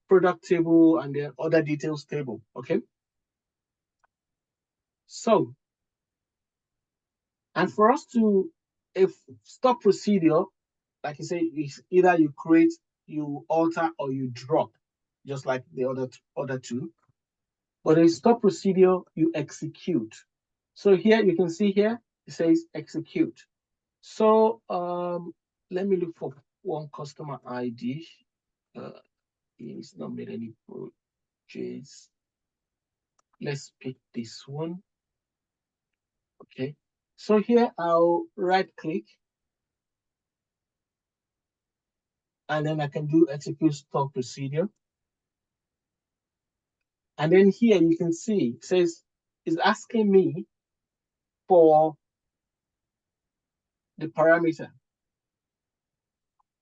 product table and the other details table. Okay. So, and for us to, if stored procedure, like you say, is either you create, you alter, or you drop, just like the other two. But a stored procedure, you execute. So here you can see here it says execute. So let me look for one customer ID. He's not made any purchase. let's pick this one. Okay, so here I'll right click and then I can do execute stock procedure. And then here you can see it says it's asking me for the parameter.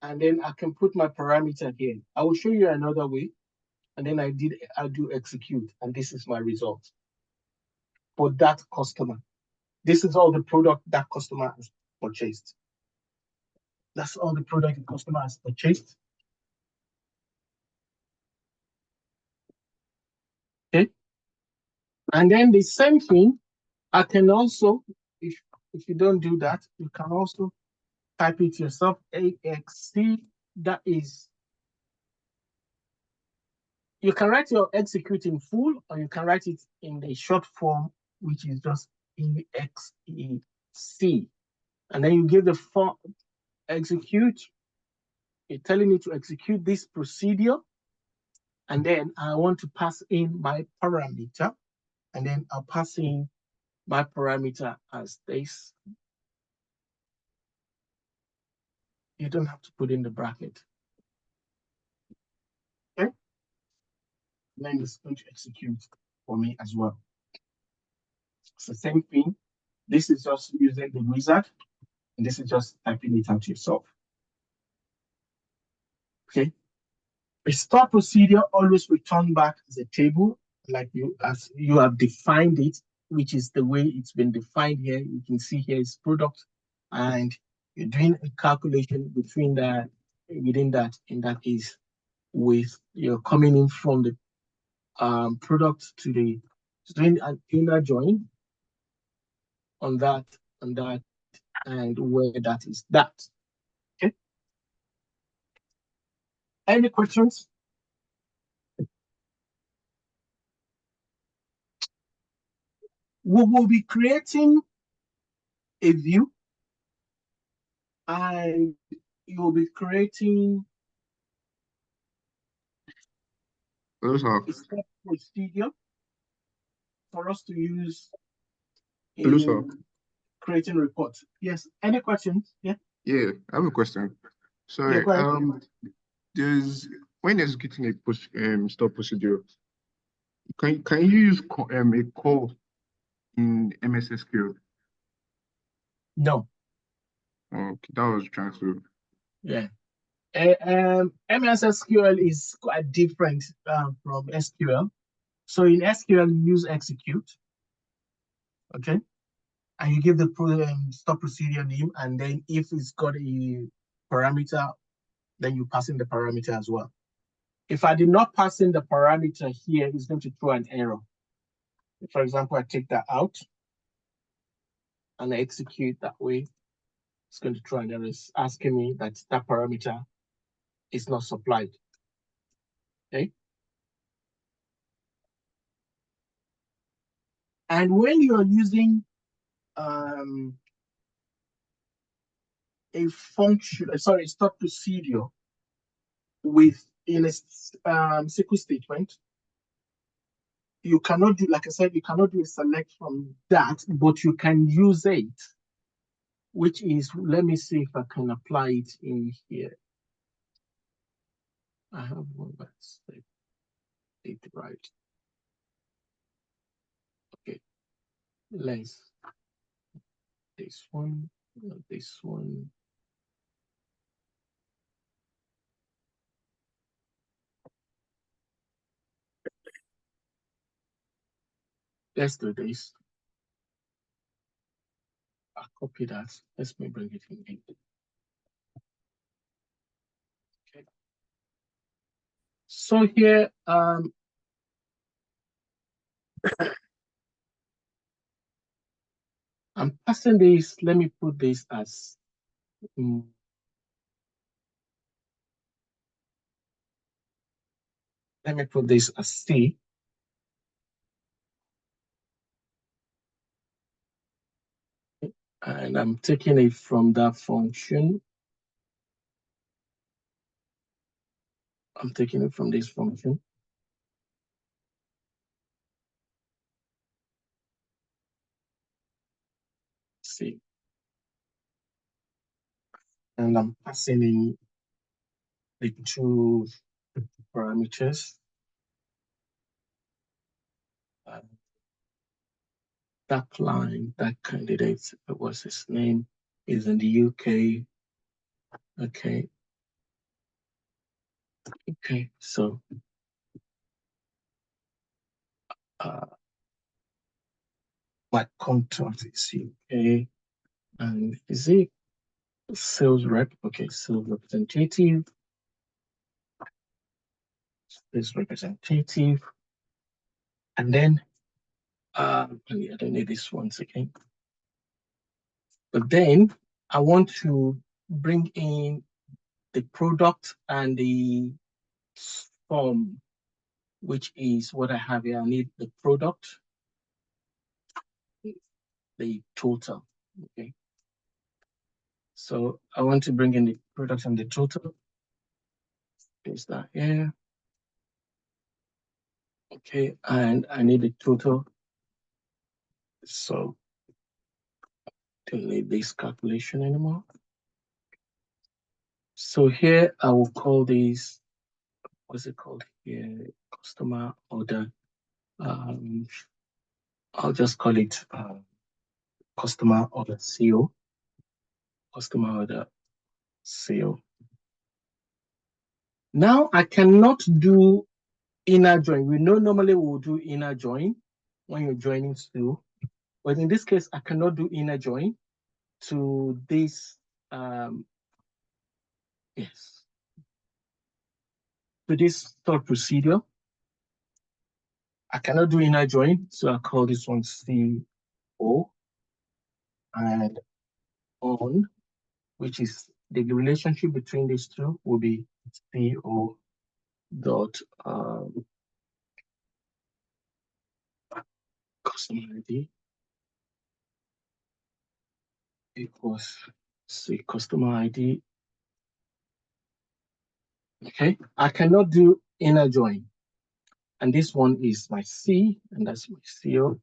And then I can put my parameter here. I will show you another way. And then I do execute, and this is my result for that customer. This is all the product that customer has purchased. That's all the product the customer has purchased. Okay. And then the same thing, I can also, if you don't do that, you can also type it yourself, AXC, that is, you can write your execute in full, or you can write it in the short form, which is just EXEC. And then you give the form execute, you're telling me to execute this procedure. And then I want to pass in my parameter, and then I'll pass in my parameter as this. You don't have to put in the bracket. Okay. And then it's going to execute for me as well. It's the same thing. This is just using the wizard, and this is just typing it out yourself. Okay. A store procedure always return back as a table, like as you have defined it, which is the way it's been defined here. You can see here is product, and you're doing a calculation between that, within that, in that case, with you're coming in from the product to the doing an inner join on that, and where that is that. Okay. Any questions? We will be creating a view, and you will be creating a step procedure for us to use in creating reports. Yes. Any questions? Yeah. Yeah, I have a question. Sorry. There's when executing a stop procedure, can you use a call in MS SQL? No. Okay, that was trying to. Yeah. MS SQL is quite different from SQL. So in SQL, you use execute. Okay. And you give the stop procedure name, and then if it's got a parameter, then you pass in the parameter as well. If I did not pass in the parameter here, it's going to throw an error. For example, I take that out and I execute that way. It's going to throw an error. It's asking me that that parameter is not supplied. Okay. And when you are using a function, sorry, stop procedure in a SQL statement, you cannot do, like I said, you cannot do a select from that, but you can use it, which is, let me see if I can apply it in here. I have one that's it right. Okay, let's this one, this one. Let's do this. I'll copy that. Let me bring it in. Okay. So here, I'm passing this. Let me put this as let me put this as C. And I'm taking it from that function. I'm taking it from this function. see. And I'm passing in the two parameters. That client, that candidate, what's his name, is in the UK. Okay. Okay, so my contract is UK, and is it sales rep? Okay, sales representative. Sales representative. And then I don't need this once again. But then I want to bring in the product and the sum, which is what I have here. I need the product, the total. Okay. So I want to bring in the product and the total. Is that here? Okay, and I need the total. So don't need this calculation anymore. So here I will call this, what's it called here? Customer order. I'll just call it customer order CO. Customer order CO. Now I cannot do inner join. We know normally we'll do inner join when you're joining still, but in this case I cannot do inner join to this yes, to this third procedure. I cannot do inner join, so I call this one CO and on, which is the relationship between these two will be CO dot customer ID equals say customer ID. Okay, I cannot do inner join, and this one is my C, and that's my CO.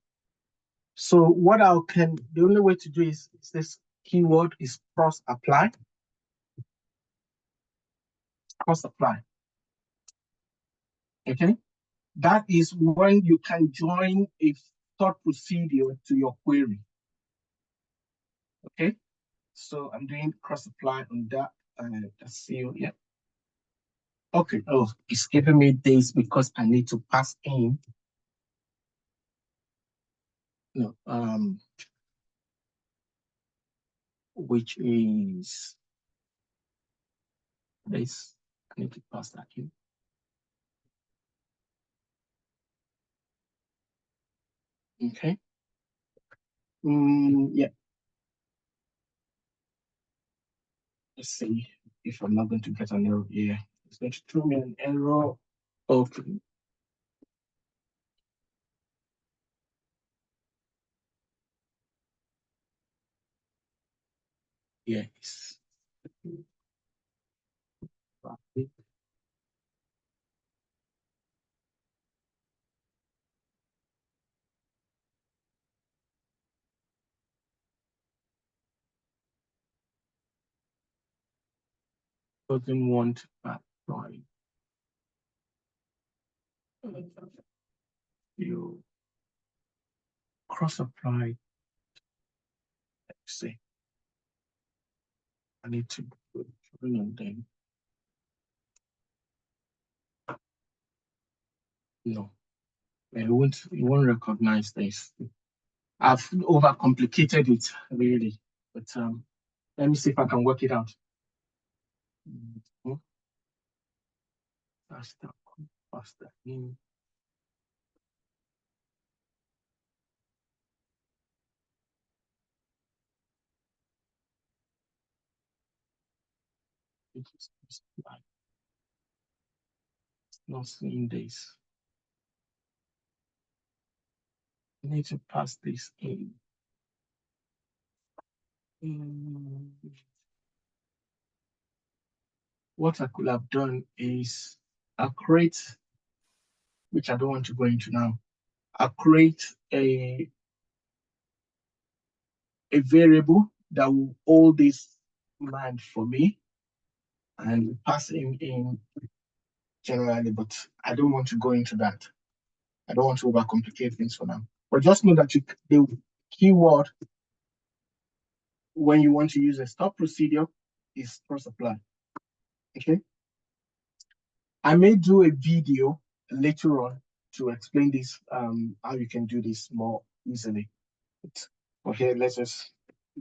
So what the only way to do is this keyword is cross apply. Cross apply. Okay, that is when you can join a third procedure to your query. Okay, so I'm doing cross apply on that, and that's CO. Yeah. Okay. Oh, it's giving me this because I need to pass in. No, which is this. I need to pass that in. Okay. Yeah. Let's see if I'm not going to get an error here. It's going to throw me an error. Okay. Yes. Doesn't want that line. You cross apply. Let's see. I need to put on them. No, it won't recognize this. I've overcomplicated it really, but let me see if I can work it out. Faster, faster in. It's not seeing this. I need to pass this in. What I could have done is I create, which I don't want to go into now. I create a a variable that will hold this command for me and pass in generally, but I don't want to go into that. I don't want to overcomplicate things for now. But just know that the keyword when you want to use a stop procedure is cross apply. Okay. I may do a video later on to explain this, how you can do this more easily. But here, let's just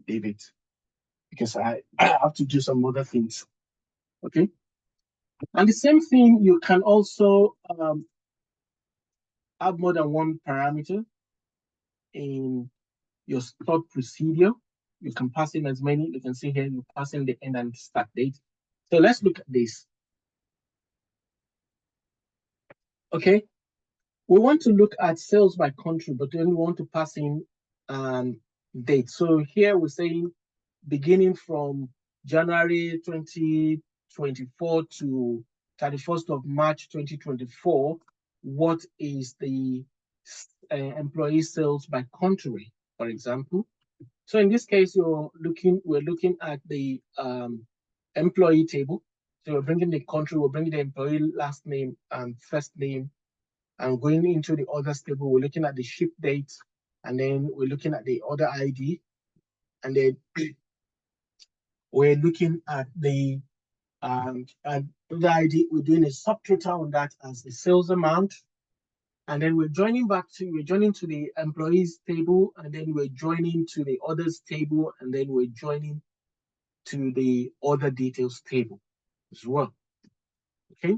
leave it because I have to do some other things. Okay. And the same thing, you can also have more than one parameter in your stored procedure. You can pass in as many. You can see here, you pass in the end and start date. So let's look at this. Okay. We want to look at sales by country, but then we want to pass in date. So here we're saying beginning from January 2024 to 31st of March 2024, what is the employee sales by country, for example? So in this case, we're looking at the employee table. So we're bringing the country, we're bringing the employee last name and first name, and going into the others table, we're looking at the ship date, and then we're looking at the order ID, and then we're looking at the order ID. We're doing a subtotal on that as the sales amount, and then we're joining to the employees table, and then we're joining to the others table, and then we're joining to the other details table as well. Okay,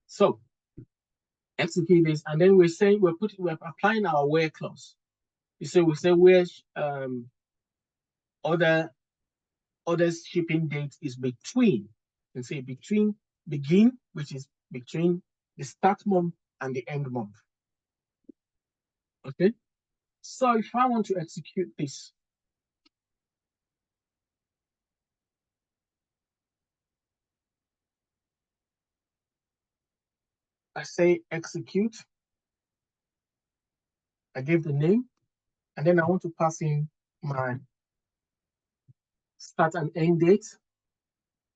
so execute this, and then we're saying we're applying our where clause. You say we say where other shipping date is between. You can say between begin, which is between the start month and the end month. Okay. So if I want to execute this, I say execute. I give the name, and then I want to pass in my start and end date.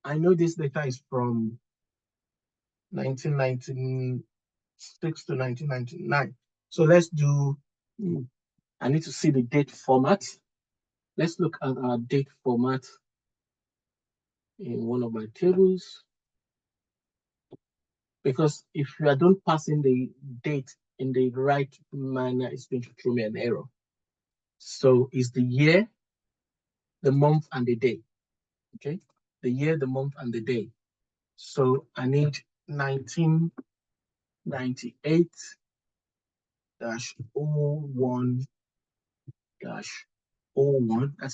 I know this data is from 1996 to 1999. So let's do, I need to see the date format. Let's look at our date format in one of my tables. Because if you don't pass in the date in the right manner, it's going to throw me an error. So it's the year, the month, and the day. Okay, the year, the month, and the day. So I need 1998-01-01. That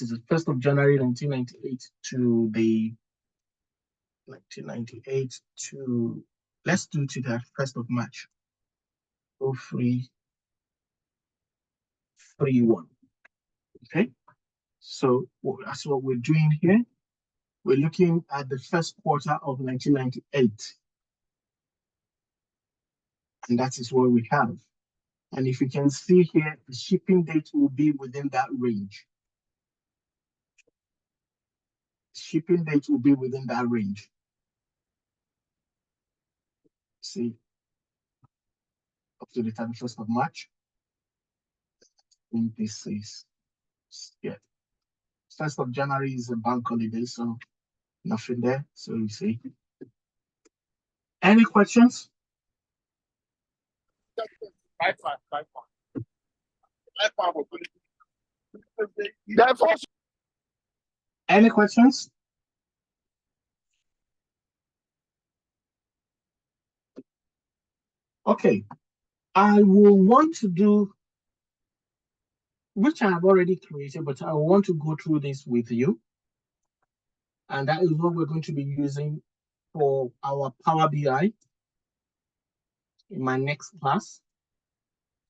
is the 1st of January 1998 to the 1998 to, let's do to the 1st of March. 0331. Okay, so that's what we're doing here. We're looking at the first quarter of 1998. And that is what we have. And if you can see here, the shipping date will be within that range. Shipping date will be within that range. See, up to the 31st of March. I think this is, yeah. 1st of January is a bank holiday, so nothing there. So you see. Any questions? Any questions? Okay, I will want to do, which I have already created, but I want to go through this with you. And that is what we're going to be using for our Power BI in my next class.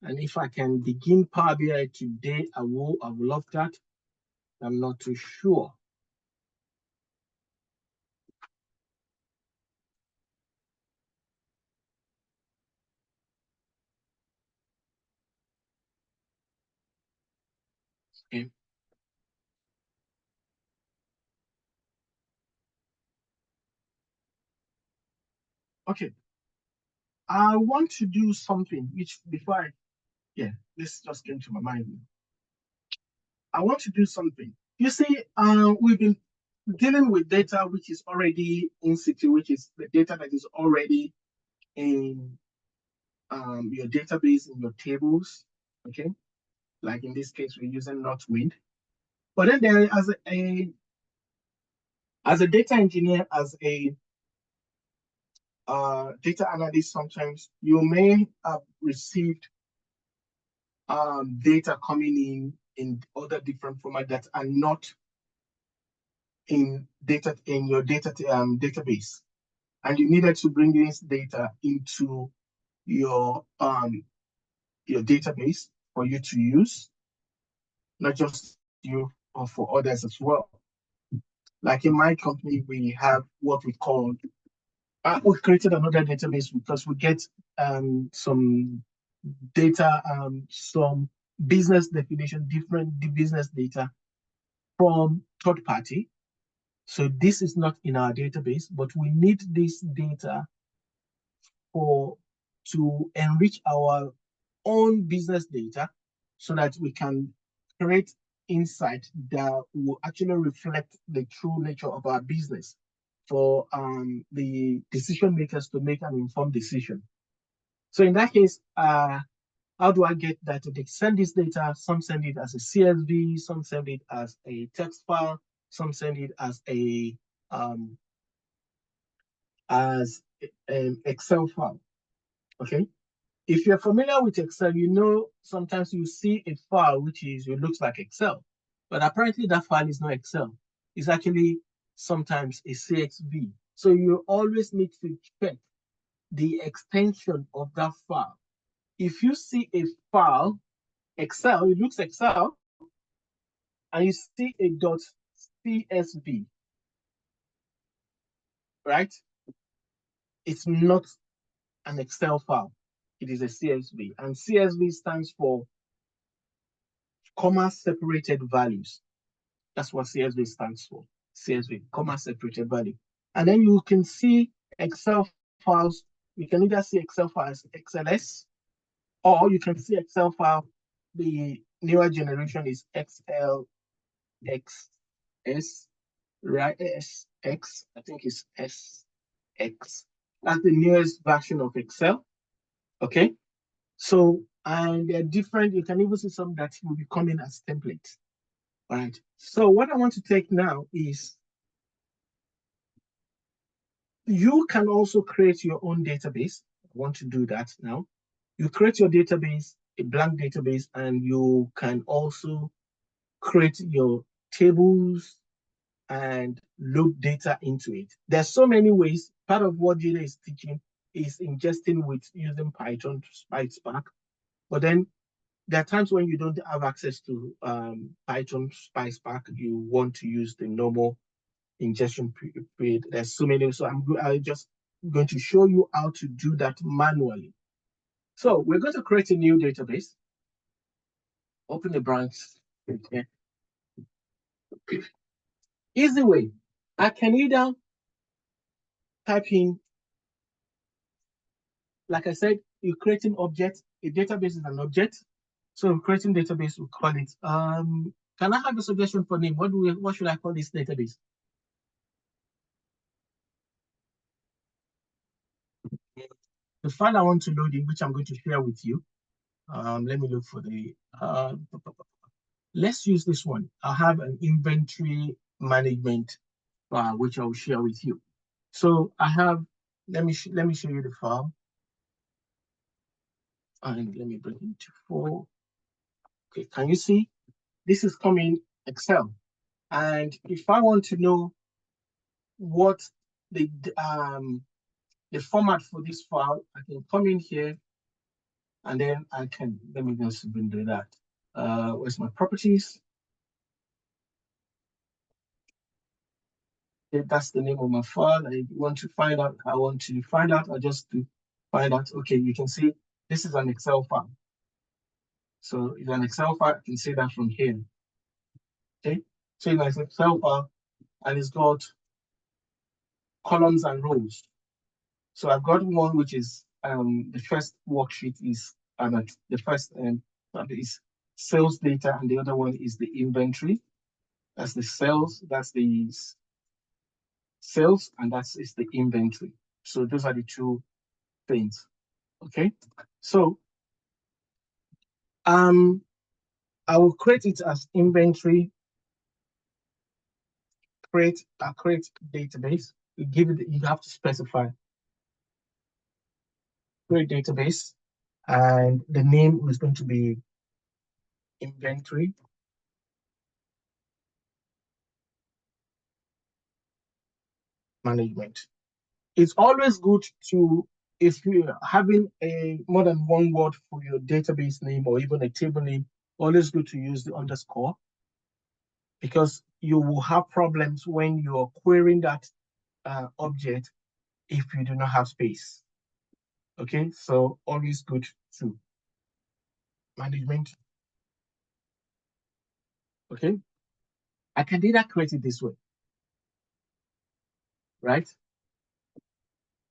And if I can begin Power BI today, I would love that. I'm not too sure. Okay. Okay. I want to do something which this just came to my mind. I want to do something. You see, we've been dealing with data which is already in situ, which is the data that is already in your database, in your tables, okay? Like in this case, we're using Northwind. But then there, as a data engineer, as a data analyst, sometimes you may have received data coming in other different formats that are not in your database, and you needed to bring this data into your database for you to use, not just you, or for others as well. Like in my company, we have what we call we created another database because we get some data, some business definition, different business data from third party. So this is not in our database, but we need this data to enrich our own business data so that we can create insight that will actually reflect the true nature of our business for the decision makers to make an informed decision. So in that case, how do I get that? They send this data, some send it as a CSV, some send it as a text file, some send it as an Excel file, okay? If you're familiar with Excel, you know sometimes you see a file which looks like Excel, but apparently that file is not Excel. It's actually sometimes a CSV. So you always need to check the extension of that file. If you see a file, Excel, it looks Excel, and you see a .csv, right? It's not an Excel file. It is a CSV, and CSV stands for comma separated values. That's what CSV stands for. CSV, comma separated value. And then you can see Excel files. You can either see Excel files XLS, or you can see Excel file. The newer generation is XLXS, right? SX, I think it's SX. That's the newest version of Excel. Okay. So, and they're different. You can even see some that will be coming as templates. All right. So what I want to take now is you can also create your own database. I want to do that now. You create your database, a blank database, and you can also create your tables and load data into it. There's so many ways. Part of what Jada is teaching is ingesting with using Python to PySpark. But then there are times when you don't have access to Python, PySpark, you want to use the normal ingestion period. There's so many. So I'm just going to show you how to do that manually. So we're going to create a new database. Open the branch. Okay. Easy way. I can either type in, like I said, you're creating objects. A database is an object. So creating database, we call it. Can I have a suggestion for name? What should I call this database? The file I want to load in, which I'm going to share with you. Let me look for the. Let's use this one. I have an inventory management file, which I will share with you. So I have. Let me show you the file. And let me bring it to 4. Okay, can you see? This is coming Excel. And if I want to know what the format for this file, I can come in here and then I can, let me just do that. Where's my properties? Okay, that's the name of my file. I want to find out, I just to find out, okay, you can see this is an Excel file. So it's an Excel file, you can see that from here. Okay, so it's an Excel file and it's got columns and rows. So I've got one which is the first worksheet is the first is sales data, and the other one is the inventory. That's the sales, that's the sales, and is the inventory. So those are the two things. Okay. So I will create it as inventory, create database. You give it, you have to specify create database, and the name is going to be inventory. Management. It's always good to, if you're having more than one word for your database name or even a table name, always good to use the underscore, because you will have problems when you're querying that object if you do not have space. Okay, so always good to management. Okay, I can either create it this way, right?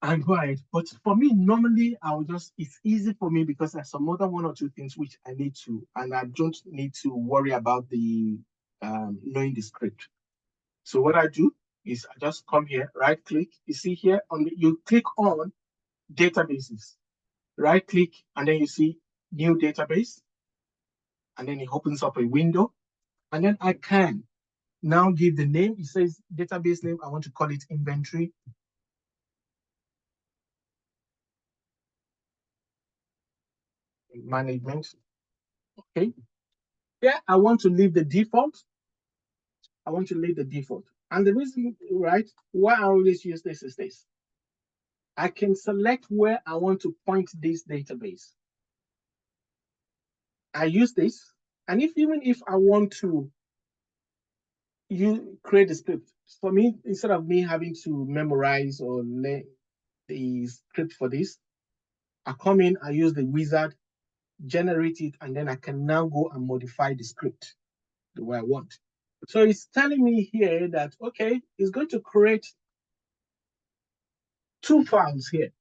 And go ahead. But for me, normally I will just, it's easy for me because there's some other one or two things which I need to, and I don't need to worry about the knowing the script. So what I do is I just come here, right click. You see here on you click on databases, right click, and then you see new database, and then it opens up a window, and then I can now give the name. It says database name. I want to call it inventory. Management. Okay. Yeah, I want to leave the default. I want to leave the default. And the reason, right, why I always use this is this. I can select where I want to point this database. I use this, and even if I want to create a script, for me, instead of me having to memorize or learn the script for this, I come in, I use the wizard, generate it, and then I can now go and modify the script the way I want. So it's telling me here that, okay, it's going to create two files here.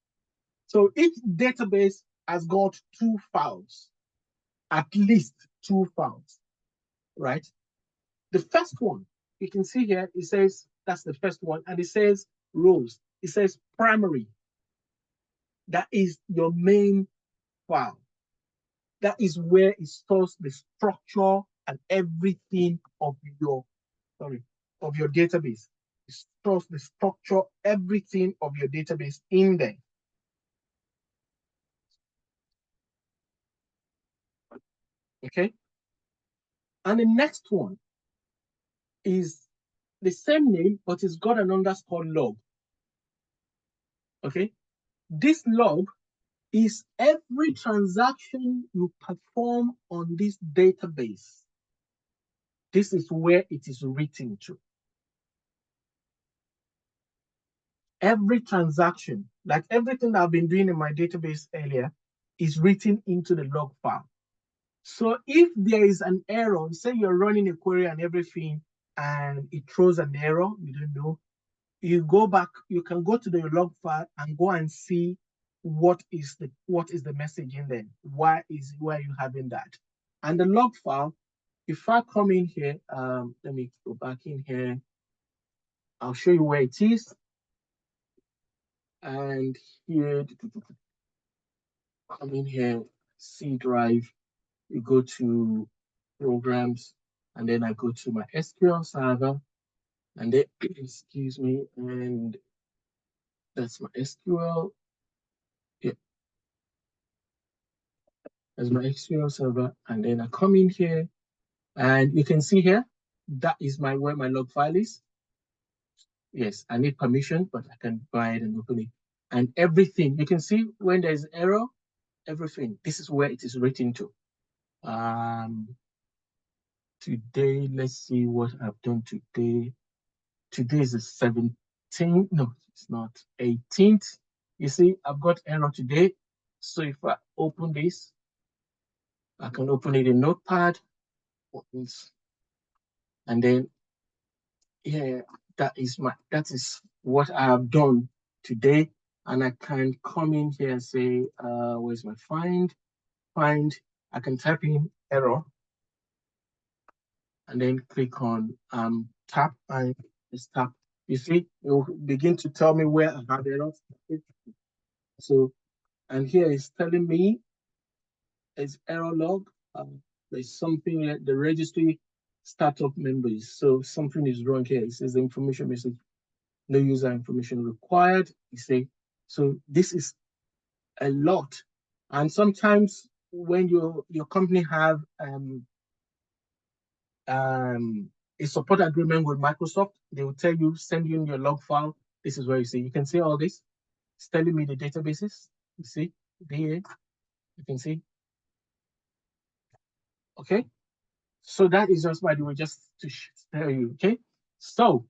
So each database has got two files, at least two files, right? The first one, you can see here, it says, that's the first one, and it says rows. It says primary. That is your main file. That is where it stores the structure and everything of your database. It stores the structure, everything of your database in there. Okay. And the next one is the same name, but it's got an underscore log. Okay. This log is every transaction you perform on this database. This is where it is written to. Every transaction, like everything that I've been doing in my database earlier, is written into the log file. So if there is an error, say you're running a query and everything, and it throws an error, you don't know, you go back, you can go to the log file and go and see what is the message in there. Why are you having that? And the log file, if I come in here, let me go back in here. I'll show you where it is. And here, come in here, C drive, you go to programs, and then I go to my SQL server, and then, excuse me, and that's my SQL. Yeah. That's my SQL server, and then I come in here, and you can see here, that is where my log file is. Yes, I need permission, but I can go ahead and open it. And everything, you can see when there's error, everything, this is where it is written to. Today, let's see what I've done today. Today is the 17th, no, it's not, 18th. You see, I've got error today. So if I open this, I can open it in Notepad. And then, yeah, that is what I have done today. and I can come in here and say, where's my find? I can type in error and then click on tap and it's tap. You see, it will begin to tell me where I have errors. So, and here it's telling me it's error log. There's something like the registry startup members. So something is wrong here. It says the information message, no user information required. You say, so this is a lot. And sometimes when your company have a support agreement with Microsoft, they will tell you, send you in your log file. This is where you see, you can see all this. It's telling me the databases. You see, here, you can see. Okay. So that is just, by the way, just to tell you, okay? So,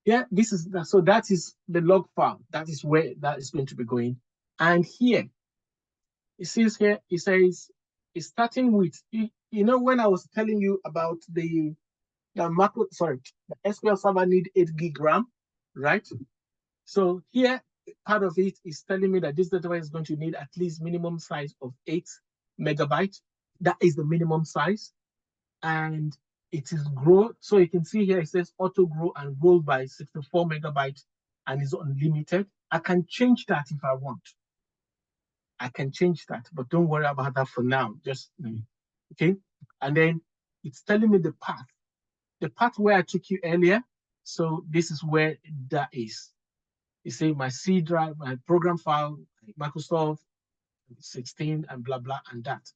yeah, this is, so that is the log file. That is where that is going to be going. And here, it says here, it says, it's starting with, you know, when I was telling you about the SQL Server need 8 gig RAM, right? So here, part of it is telling me that this database is going to need at least minimum size of 8 megabytes. That is the minimum size. And it is grow. So you can see here, it says auto grow and roll by 64 megabytes and is unlimited. I can change that if I want. I can change that, but don't worry about that for now. Just, okay. And then it's telling me the path where I took you earlier. So this is where that is. You see my C drive, my program file, Microsoft 16 and blah, blah, and that.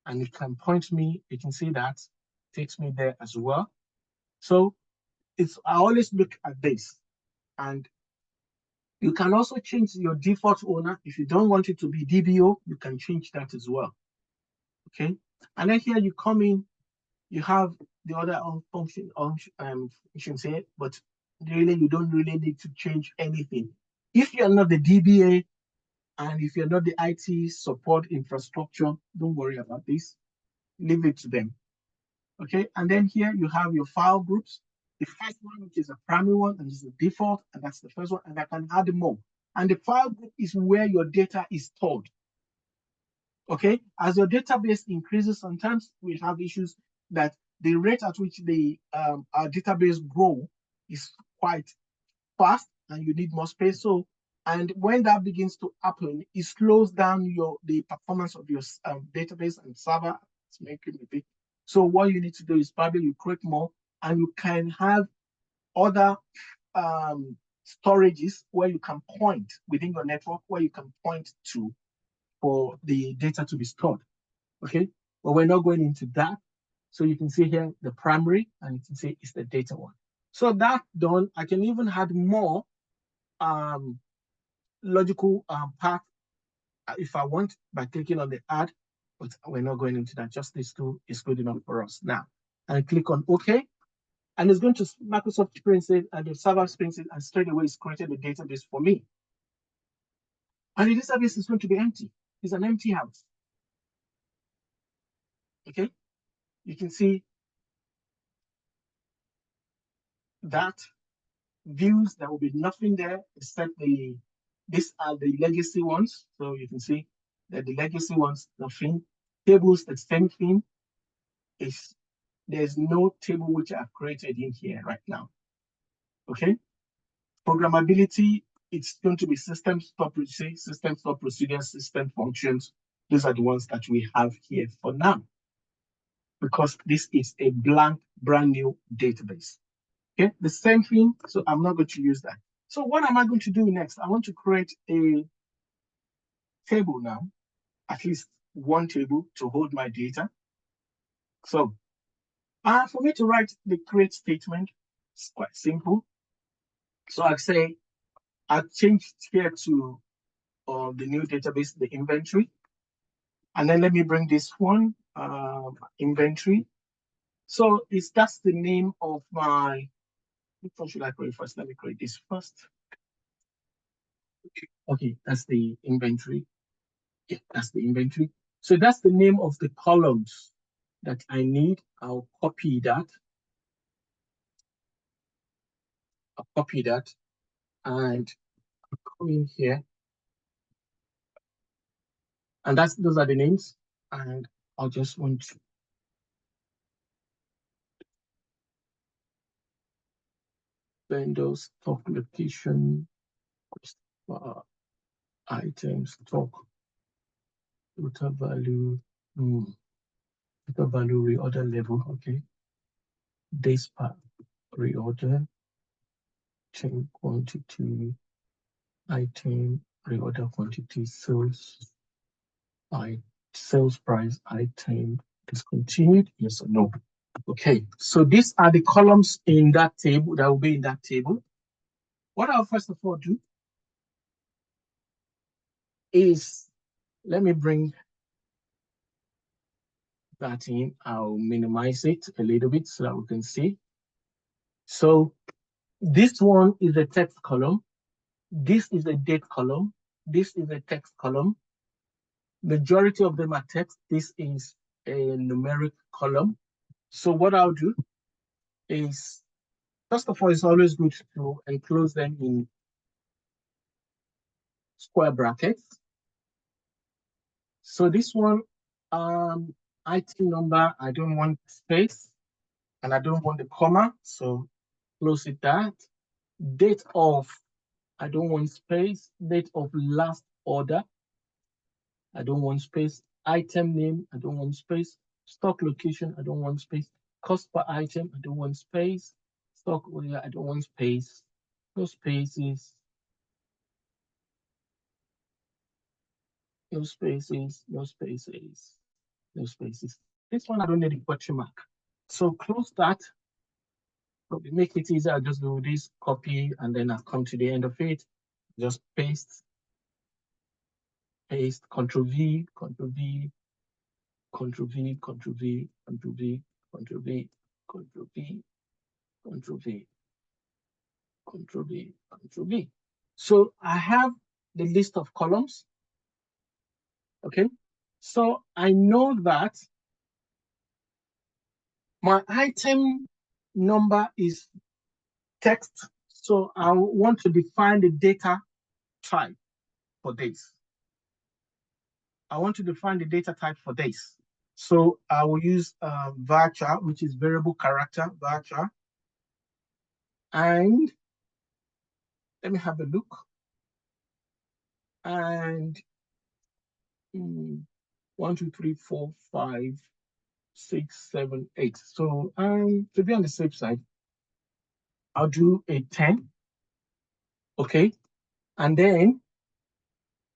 And it can point me, you can see that, takes me there as well. So I always look at this. And you can also change your default owner. If you don't want it to be DBO, you can change that as well. Okay. And then here you come in, you have the other functions here, but really you don't really need to change anything. If you're not the DBA and if you're not the IT support infrastructure, don't worry about this. Leave it to them. Okay, and then here you have your file groups. The first one, which is a primary one, and is the default, and that's the first one, and I can add more. And the file group is where your data is stored. Okay, as your database increases, sometimes we have issues that the rate at which our database grow is quite fast, and you need more space. So, and when that begins to happen, it slows down the performance of your database and server. It's making a bit. So what you need to do is probably you create more, and you can have other storages where you can point within your network, where you can point to for the data to be stored. Okay, but we're not going into that. So you can see here the primary, and you can see it's the data one. So that done, I can even add more logical path if I want by clicking on the add, but we're not going into that. Just these two is good enough for us now. And I click on OK, and it's going to Microsoft Springs it, and the server Springs it, and straight away it's created a database for me. And the database is going to be empty. It's an empty house. Okay, you can see that views, there will be nothing there except these are the legacy ones. So you can see that the legacy ones, nothing. Tables, the same thing. There's no table which I've created in here right now. Okay. Programmability, it's going to be system stop procedures, system functions. These are the ones that we have here for now, because this is a blank, brand new database. Okay, the same thing. So I'm not going to use that. So what am I going to do next? I want to create a table now, at least one table to hold my data. So for me to write the create statement, it's quite simple. So I say I've changed here to the new database, the inventory. And then let me bring this one, inventory. So that's the name of my, which one should I create first? Let me create this first. Okay, that's the inventory. Yeah, that's the inventory. So that's the name of the columns that I need. I'll copy that. I'll copy that. And come in here, and those are the names, and I'll just want to vendor stock location, items, stock, total value, total value reorder level, okay. Days per reorder, chain quantity, item, reorder quantity, sales price, item, discontinued, yes or no. Okay, so these are the columns in that table that will be in that table. What I'll first of all do is, let me bring that in. I'll minimize it a little bit so that we can see. So this one is a text column. This is a date column. This is a text column. Majority of them are text. This is a numeric column. So what I'll do is, first of all, it's always good to enclose them in square brackets. So this one, item number, I don't want space and I don't want the comma, so close it that. Date of, I don't want space. Date of last order, I don't want space. Item name, I don't want space. Stock location, I don't want space. Cost per item, I don't want space. Stock order, I don't want space. No spaces. No spaces, no spaces, no spaces. This one, I don't need a question mark. So close that. So to make it easier, I'll just do this, copy, and then I'll come to the end of it. Just paste, Control V, Control V, Control V, Control V, Control V, Control V, Control V, Control V, Control V, Control V. So I have the list of columns. Okay, so I know that my item number is text, so I want to define the data type for this. I want to define the data type for this. So I will use varchar, which is variable character, varchar. And let me have a look. And 1, 2, 3, 4, 5, 6, 7, 8. So to be on the safe side, I'll do a 10. Okay. And then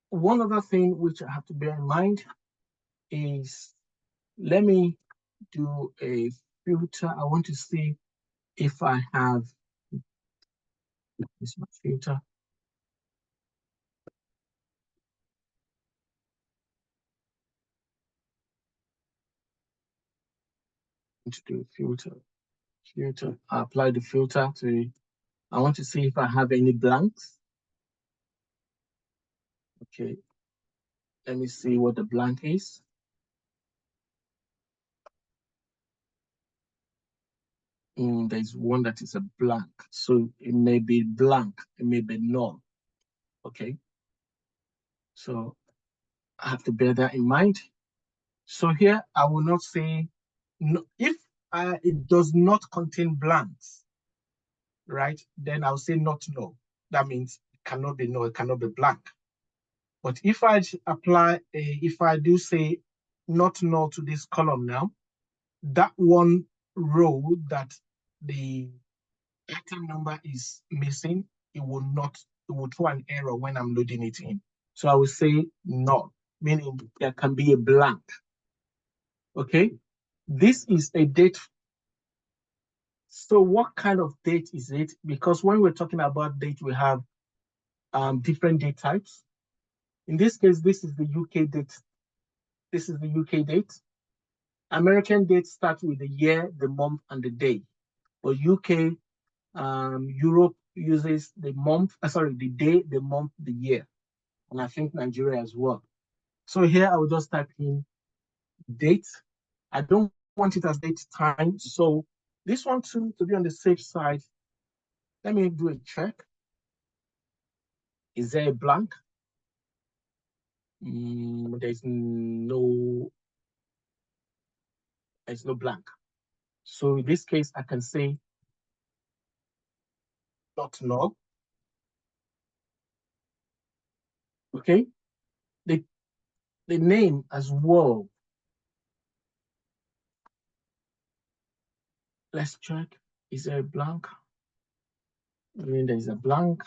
one other thing which I have to bear in mind is, let me do a filter. I want to see if I have, this is my filter. To do filter, I apply the filter to, I want to see if I have any blanks. Okay, let me see what the blank is. There's one that is a blank, so it may be blank, it may be null. Okay, so I have to bear that in mind. So here I will not say no, if it does not contain blanks, right? Then I'll say not null. That means it cannot be null, it cannot be blank. But if I apply if I do say not null to this column now, that one row that the item number is missing, it will throw an error when I'm loading it in. So I will say null, meaning there can be a blank. Okay, this is a date. So what kind of date is it? Because when we're talking about date, we have different date types. In this case, this is the UK date. This is the UK date. American dates start with the year, the month, and the day. But UK, Europe uses the month, the day, the month, the year. And I think Nigeria as well. So here I will just type in date. I don't want it as date time. So this one too, to be on the safe side, let me do a check. Is there a blank? There's no blank. So in this case, I can say not null. Okay. The name as well. Let's check. Is there a blank? I mean, there's a blank.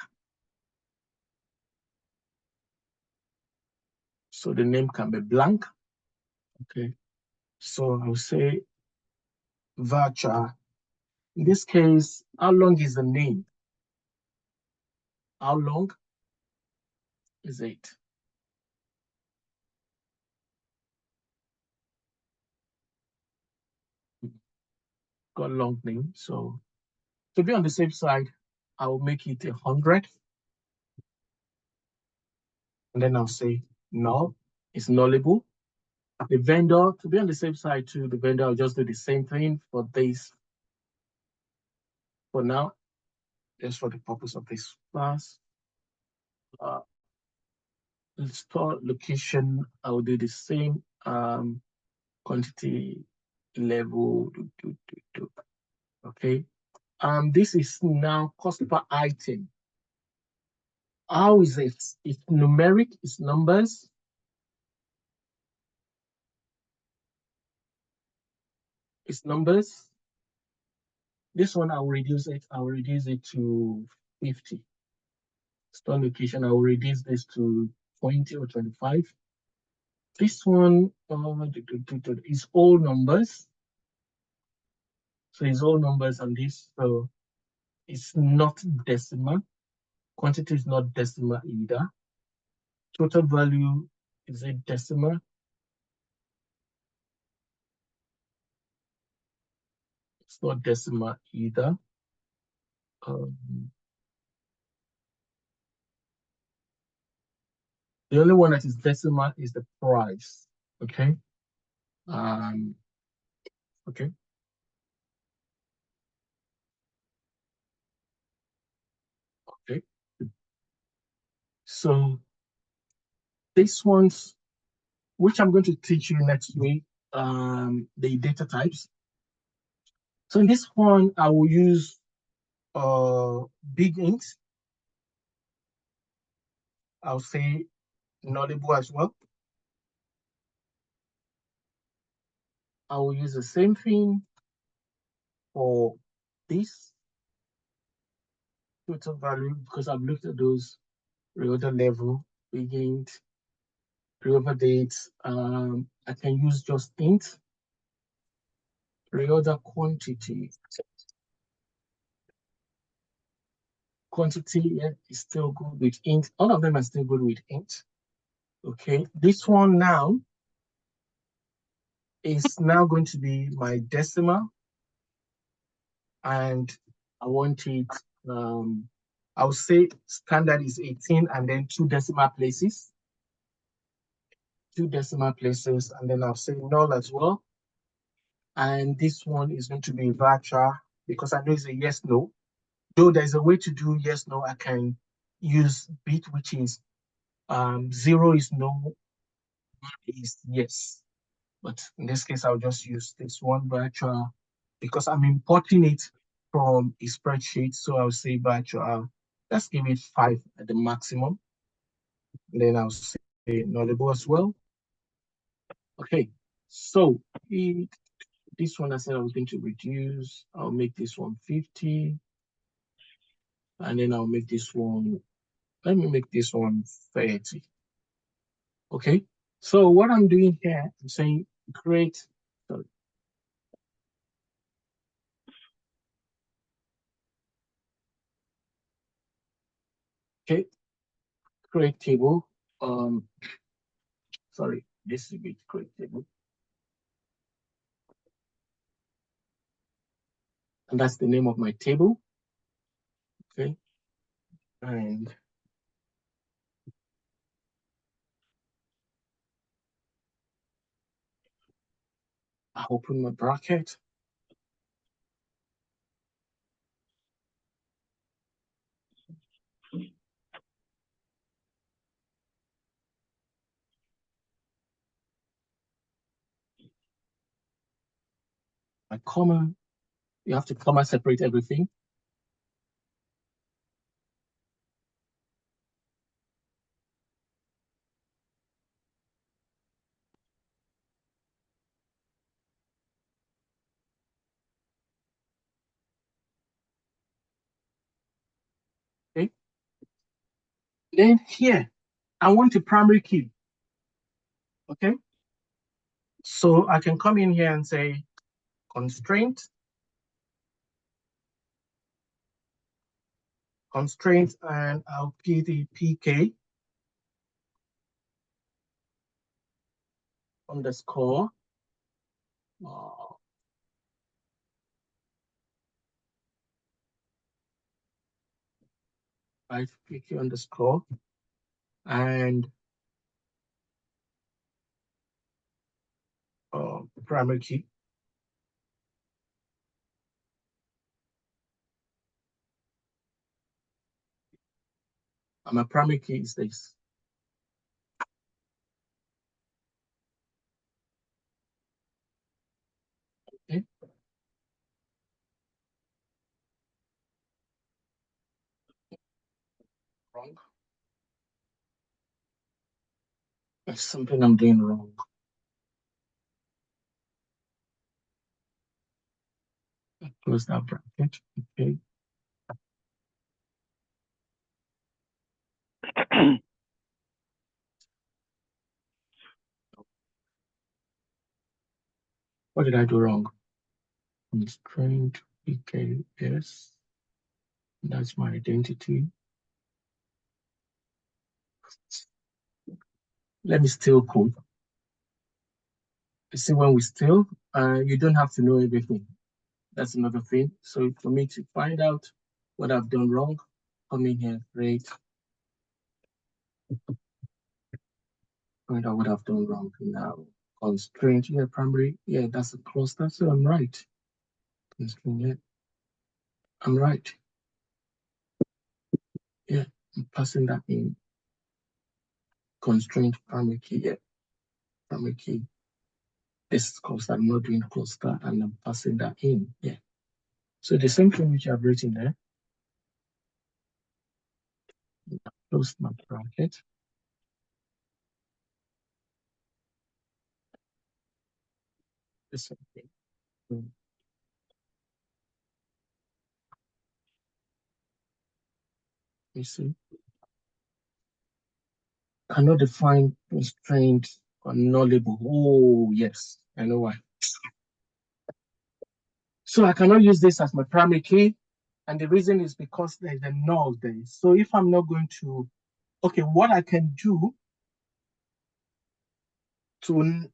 So the name can be blank. Okay. So I'll say varchar. In this case, how long is the name? How long is it? Got a long name. So to be on the safe side, I will make it 100. And then I'll say null. It's nullable. The vendor, to be on the safe side too, the vendor will just do the same thing for this. For now, just for the purpose of this class. Store location, I will do the same. Quantity level. Okay. This is now cost per item. How is it? It's numeric, it's numbers. It's numbers. This one, I'll reduce it to 50. Store location, I will reduce this to 20 or 25. This one is all numbers. So it's all numbers on this. So it's not decimal. Quantity is not decimal either. Total value is a decimal. It's not decimal either. The only one that is decimal is the price. Okay. Okay. Okay. So this one's, which I'm going to teach you next week, the data types. So in this one, I will use big int. I'll say nullable as well. I will use the same thing for this total value because I've looked at those reorder level, big int, reorder dates. I can use just int. Reorder quantity. Quantity, yeah, is still good with int. All of them are still good with int. Okay, this one now is now going to be my decimal, and I want it. I'll say standard is 18, and then 2 decimal places. 2 decimal places, and then I'll say null as well. And this one is going to be varchar because I know it's a yes no. Though there's a way to do yes no, I can use bit, which is 0 is no, 1 is yes. But in this case, I'll just use this one varchar because I'm importing it from a spreadsheet. So I'll say varchar. Let's give it 5 at the maximum. And then I'll say nullable as well. Okay, so this one I said I was going to reduce. I'll make this one 50. And then I'll make this one, let me make this one 30. Okay, so what I'm doing here, I'm saying create, sorry. Okay, create table. Sorry, this is a bit create table. And that's the name of my table. Okay, and I open my bracket. My comma, you have to comma separate everything. Okay. Then here, I want a primary key. Okay. So I can come in here and say constraint, and I'll give the PK underscore PK underscore and primary key. And my primary key is this. Okay. Wrong. There's something I'm doing wrong. Close that bracket. Okay. What did I do wrong? Constraint PK, yes. That's my identity. Let me steal code. You see, when we steal, you don't have to know everything. That's another thing. So for me to find out what I've done wrong, come in here, create. Find out what I've done wrong now. Constraint, yeah, primary, yeah, that's a cluster, so I'm right. Constraint, yeah, I'm right. Yeah, I'm passing that in. Constraint, primary key, yeah, primary key. This is cluster, I'm not doing cluster, and I'm passing that in, yeah. So the same thing which I've written there. Close my bracket. The same thing. You see, cannot define constraint or nullable. Oh, yes, I know why. So I cannot use this as my primary key. And the reason is because there's a null there. So if I'm not going to, okay, what I can do to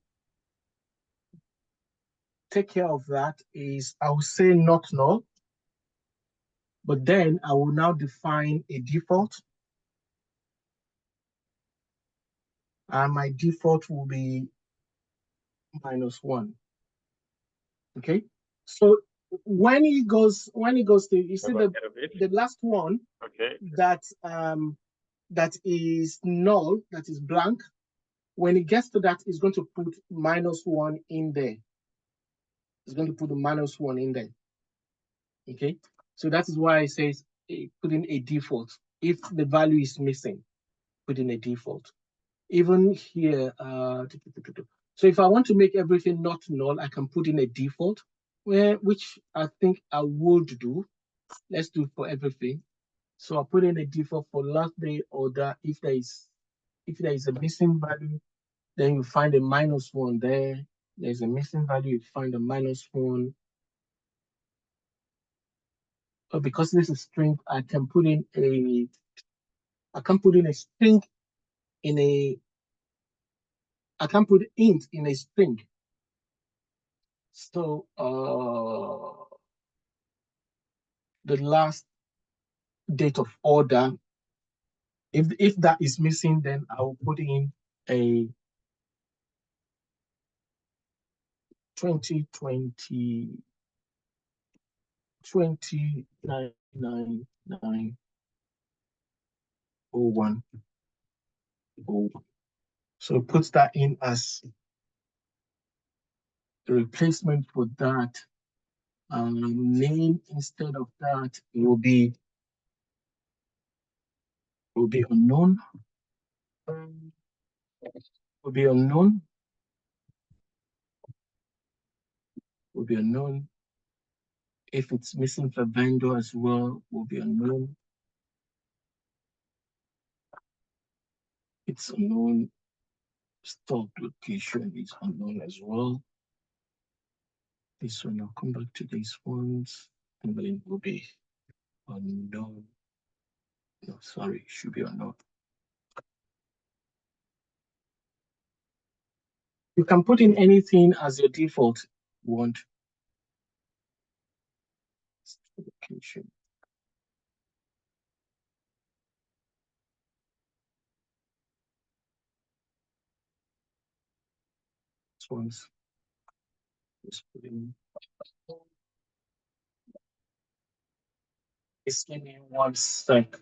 take care of that is I will say not null, but then I will now define a default. And my default will be -1. Okay. So when it goes to, you see the last one, Okay. that is null, that is blank, when it gets to that, it's going to put -1 in there. It's going to put the -1 in there. Okay, so that is why it says put in a default. If the value is missing, put in a default. Even here, so if I want to make everything not null, I can put in a default, which I think I would do. Let's do it for everything. So I'll put in a default for last day order. If there is a missing value, then you find a -1 there. There's a missing value, you find a -1. But because this is string, I can put in a string in a, I can put int in a string. So the last date of order, if that is missing, then I will put in a 2020 209901. So puts that in as a replacement for that name instead of that, it will be unknown. Will be unknown. Will be unknown. If it's missing for vendor as well, will be unknown. It's unknown. Stock location is unknown as well. This one, I'll come back to these ones, and then it will be unknown. No, sorry, it should be unknown. You can put in anything as your default want. Location. This one's just put in. Just give me 1 sec.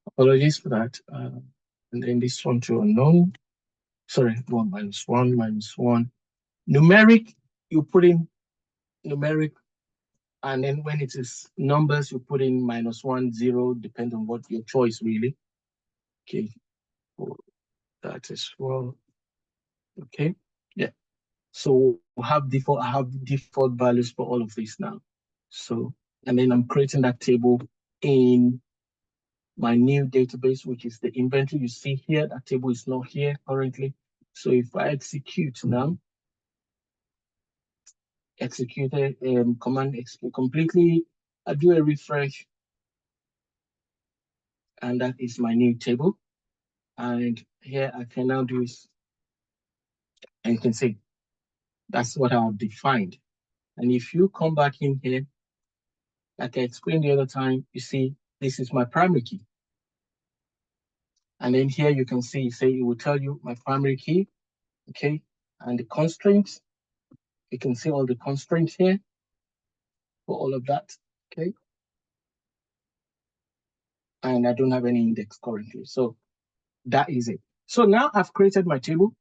Apologies for that. And then this one to unknown. Sorry, 1 minus 1 minus 1. Numeric, you put in numeric, and then when it is numbers, you put in -1, 0, depends on what your choice really. Okay, for that as well. Okay, yeah. So I have default values for all of this now. So, and then I'm creating that table in my new database, which is the inventory you see here. That table is not here currently. So if I execute now, executed command execute completely, I do a refresh, and that is my new table. And here I can now do is, and you can see that's what I've defined. And if you come back in here, like I explained the other time, you see this is my primary key. And then here you can see, say it will tell you my primary key, okay, and the constraints. You can see all the constraints here for all of that, okay. And I don't have any index currently, so that is it. So now I've created my table,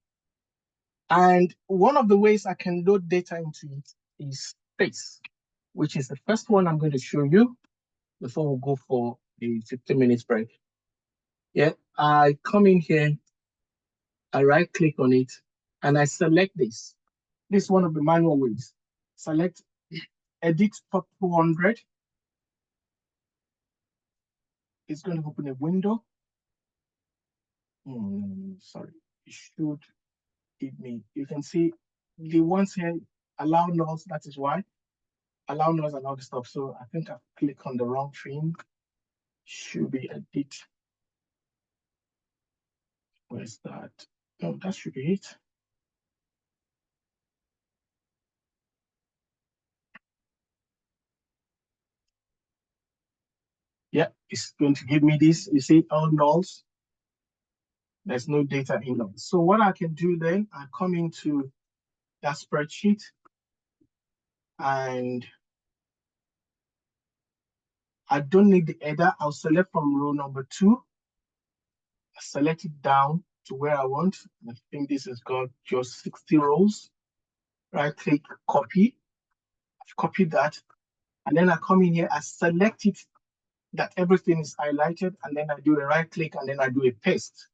and one of the ways I can load data into it is space, which is the first one I'm going to show you before we go for the 15 minutes break. Yeah, I come in here, I right click on it, and I select this. This is one of the manual ways. Select edit top 200. It's going to open a window. Sorry, it should give me, you can see the ones here, allow nulls, that is why. Allow nulls, allow the stuff. So I think I've clicked on the wrong thing. Should be edit. Where's that? No, that should be it. Yeah, it's going to give me this. You see all nulls. There's no data in them. So what I can do then, I come into that spreadsheet and I don't need the header. I'll select from row number 2. Select it down to where I want. I think this has got just 60 rows. Right click, copy. I've copied that. And then I come in here, I select it that everything is highlighted, and then I do a right click and then I do a paste.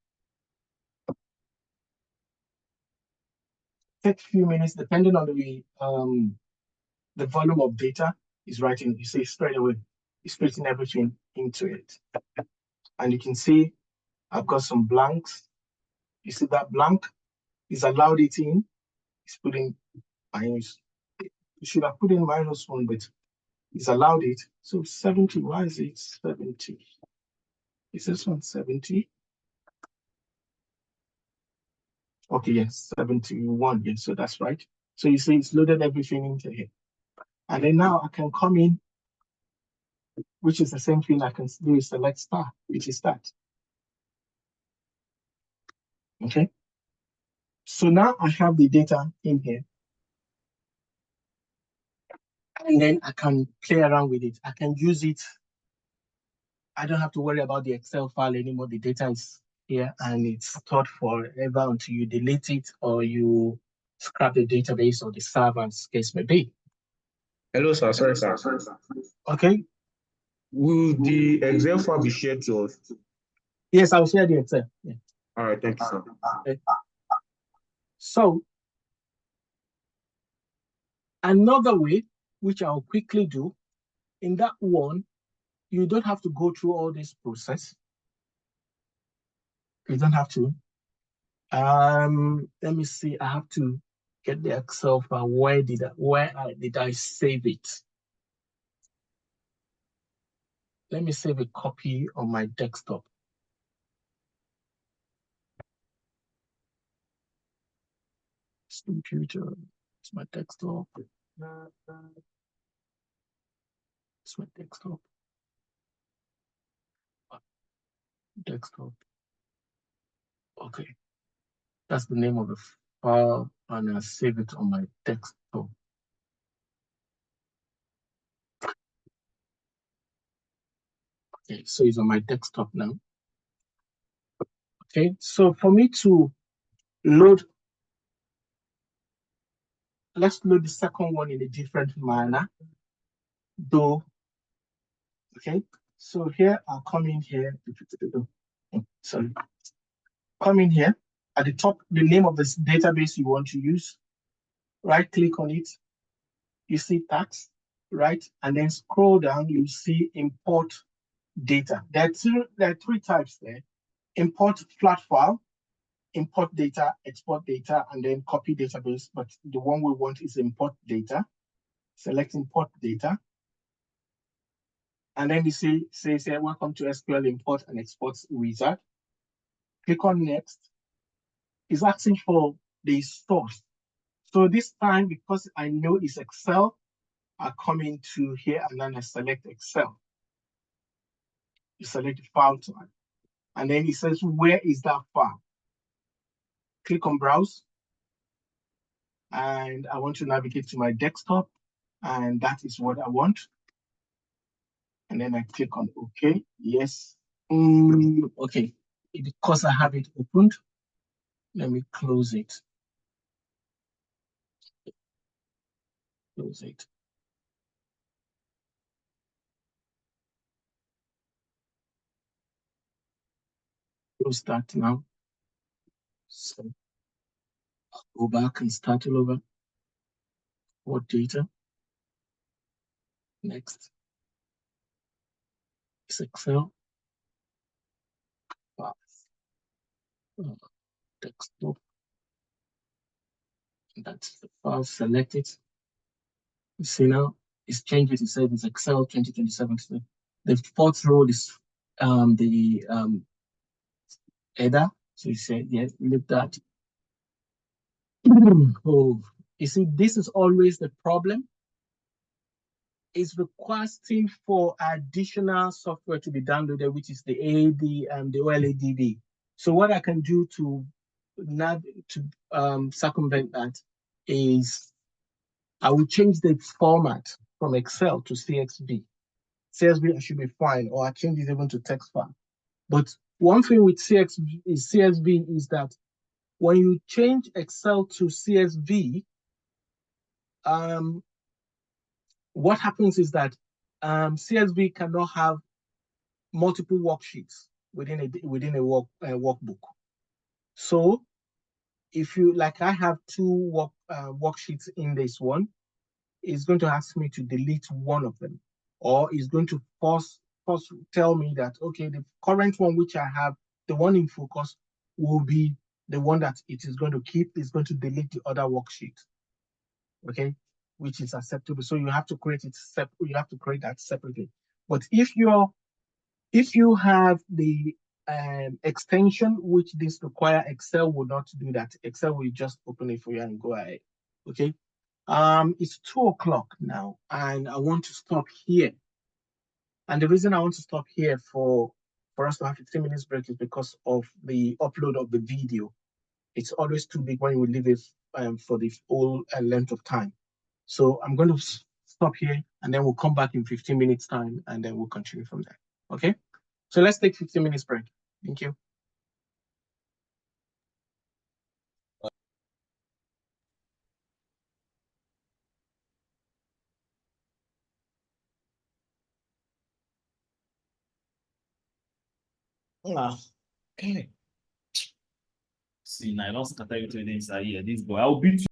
Take a few minutes, depending on the volume of data is writing. You see straight away, it's putting everything into it. And you can see I've got some blanks. You see that blank is allowed it in. It's putting minus. You should have put in -1, but it's allowed it. So 70, why is it 70? Is this one 70? Okay, yes, 71. Yes, so that's right. So you see it's loaded everything into here. And then now I can come in which is the same thing I can do is select star, which is start. Okay. So now I have the data in here. And then I can play around with it. I can use it. I don't have to worry about the Excel file anymore. The data is here and it's stored forever until you delete it or you scrap the database or the server, as case may be. Hello, sir. Sorry, sir. Okay. Will the Excel file be shared to us? Yes, I'll share the Excel. Yeah. All right, thank you, sir. Okay. So another way, which I'll quickly do, in that one, you don't have to go through all this process. You don't have to. Let me see. I have to get the Excel file. Where did I save it? Let me save a copy on my desktop. Computer. It's my desktop. It's my desktop. Desktop. Okay. That's the name of the file, and I save it on my desktop. Okay, so it's on my desktop now. Okay, so for me to load, let's load the second one in a different manner, though. Okay, so here I'll come in here. Sorry, come in here at the top, the name of this database you want to use. Right click on it. You see tax, right? And then scroll down, you see import data. There are three types there. Import flat file, import data, export data, and then copy database. But the one we want is import data. Select import data. And then you see, say, welcome to SQL import and export wizard. Click on next. It's asking for the source. So this time, because I know it's Excel, I come into here and then I select Excel. You select the file type. And then it says, where is that file? Click on browse. And I want to navigate to my desktop. And that is what I want. And then I click on OK. Yes. Okay. Because I have it opened, let me close it. Close it. Close that now. So I'll go back and start all over. What data? Next. It's Excel. Desktop. That's the file. Select it. You see now it's changed. It says it's Excel 2027. The fourth row is the header. So you say, yeah, look that. Oh, you see, this is always the problem. It's requesting for additional software to be downloaded, which is the AD and the OLADB. So what I can do to circumvent that is I will change the format from Excel to CSV. CSV should be fine, or I change it even to text file. But one thing with CSV is that when you change Excel to CSV, what happens is that CSV cannot have multiple worksheets within a workbook. So if you, like I have two worksheets in this one, it's going to ask me to delete one of them, or it's going to first tell me that, okay, the current one which I have, the one in focus, will be the one that it is going to keep. It's going to delete the other worksheet, okay, which is acceptable. So you have to create it separate. You have to create that separately. But if you have the extension which this require, Excel will not do that. Excel will just open it for you and go ahead. Okay. It's 2 o'clock now, and I want to stop here. And the reason I want to stop here for us to have 15 minutes break is because of the upload of the video. It's always too big when we leave it for the whole length of time. So I'm going to stop here and then we'll come back in 15 minutes time and then we'll continue from there. Okay? So let's take 15 minutes break. Thank you. Okay. See, now I don't scatter you to the inside here. This boy, I'll beat you.